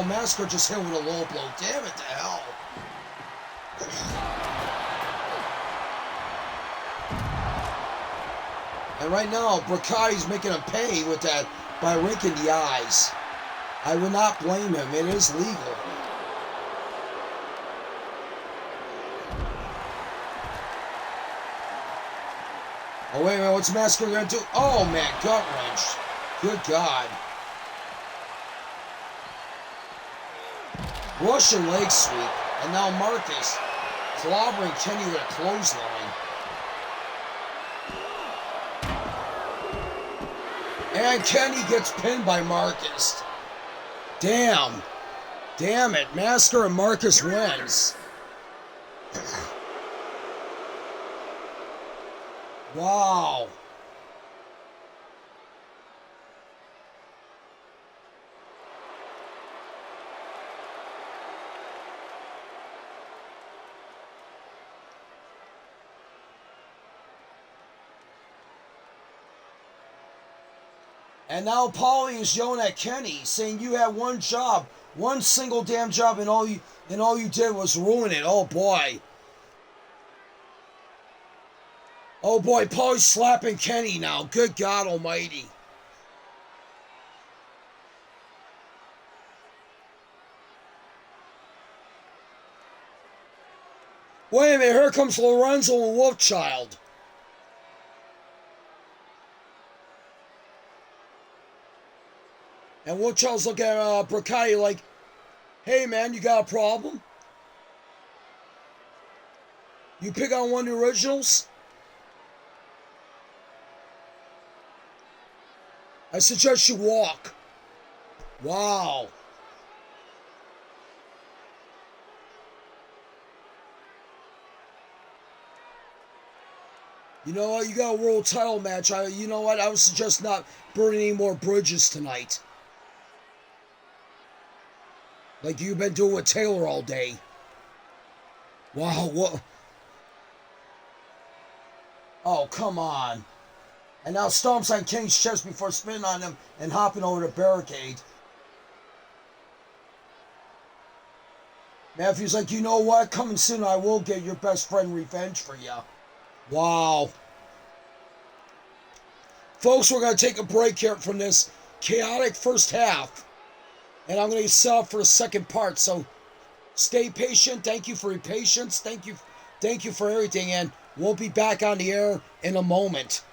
Massacre just hit with a low blow? Damn it to hell. And right now, Bricahti's making him pay with that by raking the eyes. I would not blame him. It is legal. Oh, wait a minute. What's Massacre going to do? Oh, man. Gut wrench. Good God. Russian leg sweep. And now Marcus clobbering Kenney with a clothesline. And Kenney gets pinned by Marcus. Damn. Damn it. Massacre and Marcus wins. Wow. And now Paulie is yelling at Kenney, saying you had one job, one single damn job, and all you did was ruin it. Oh boy. Oh boy, Paulie's slapping Kenney now. Good God Almighty. Wait a minute, here comes Lorenzo and Wolfchild. And Wolfchild's looking at Bricahti like, hey man, you got a problem? You pick on one of the originals? I suggest you walk. Wow. You know what? You got a world title match. You know what? I would suggest not burning any more bridges tonight. Like you've been doing with Taylor all day. Wow, what? Oh, come on. And now stomps on Kenney's chest before spinning on him and hopping over the barricade. Matthew's like, you know what? Coming soon, I will get your best friend revenge for you. Wow. Folks, we're going to take a break here from this chaotic first half. And I'm going to set up for the second part. So stay patient. Thank you for your patience. Thank you for everything. And we'll be back on the air in a moment.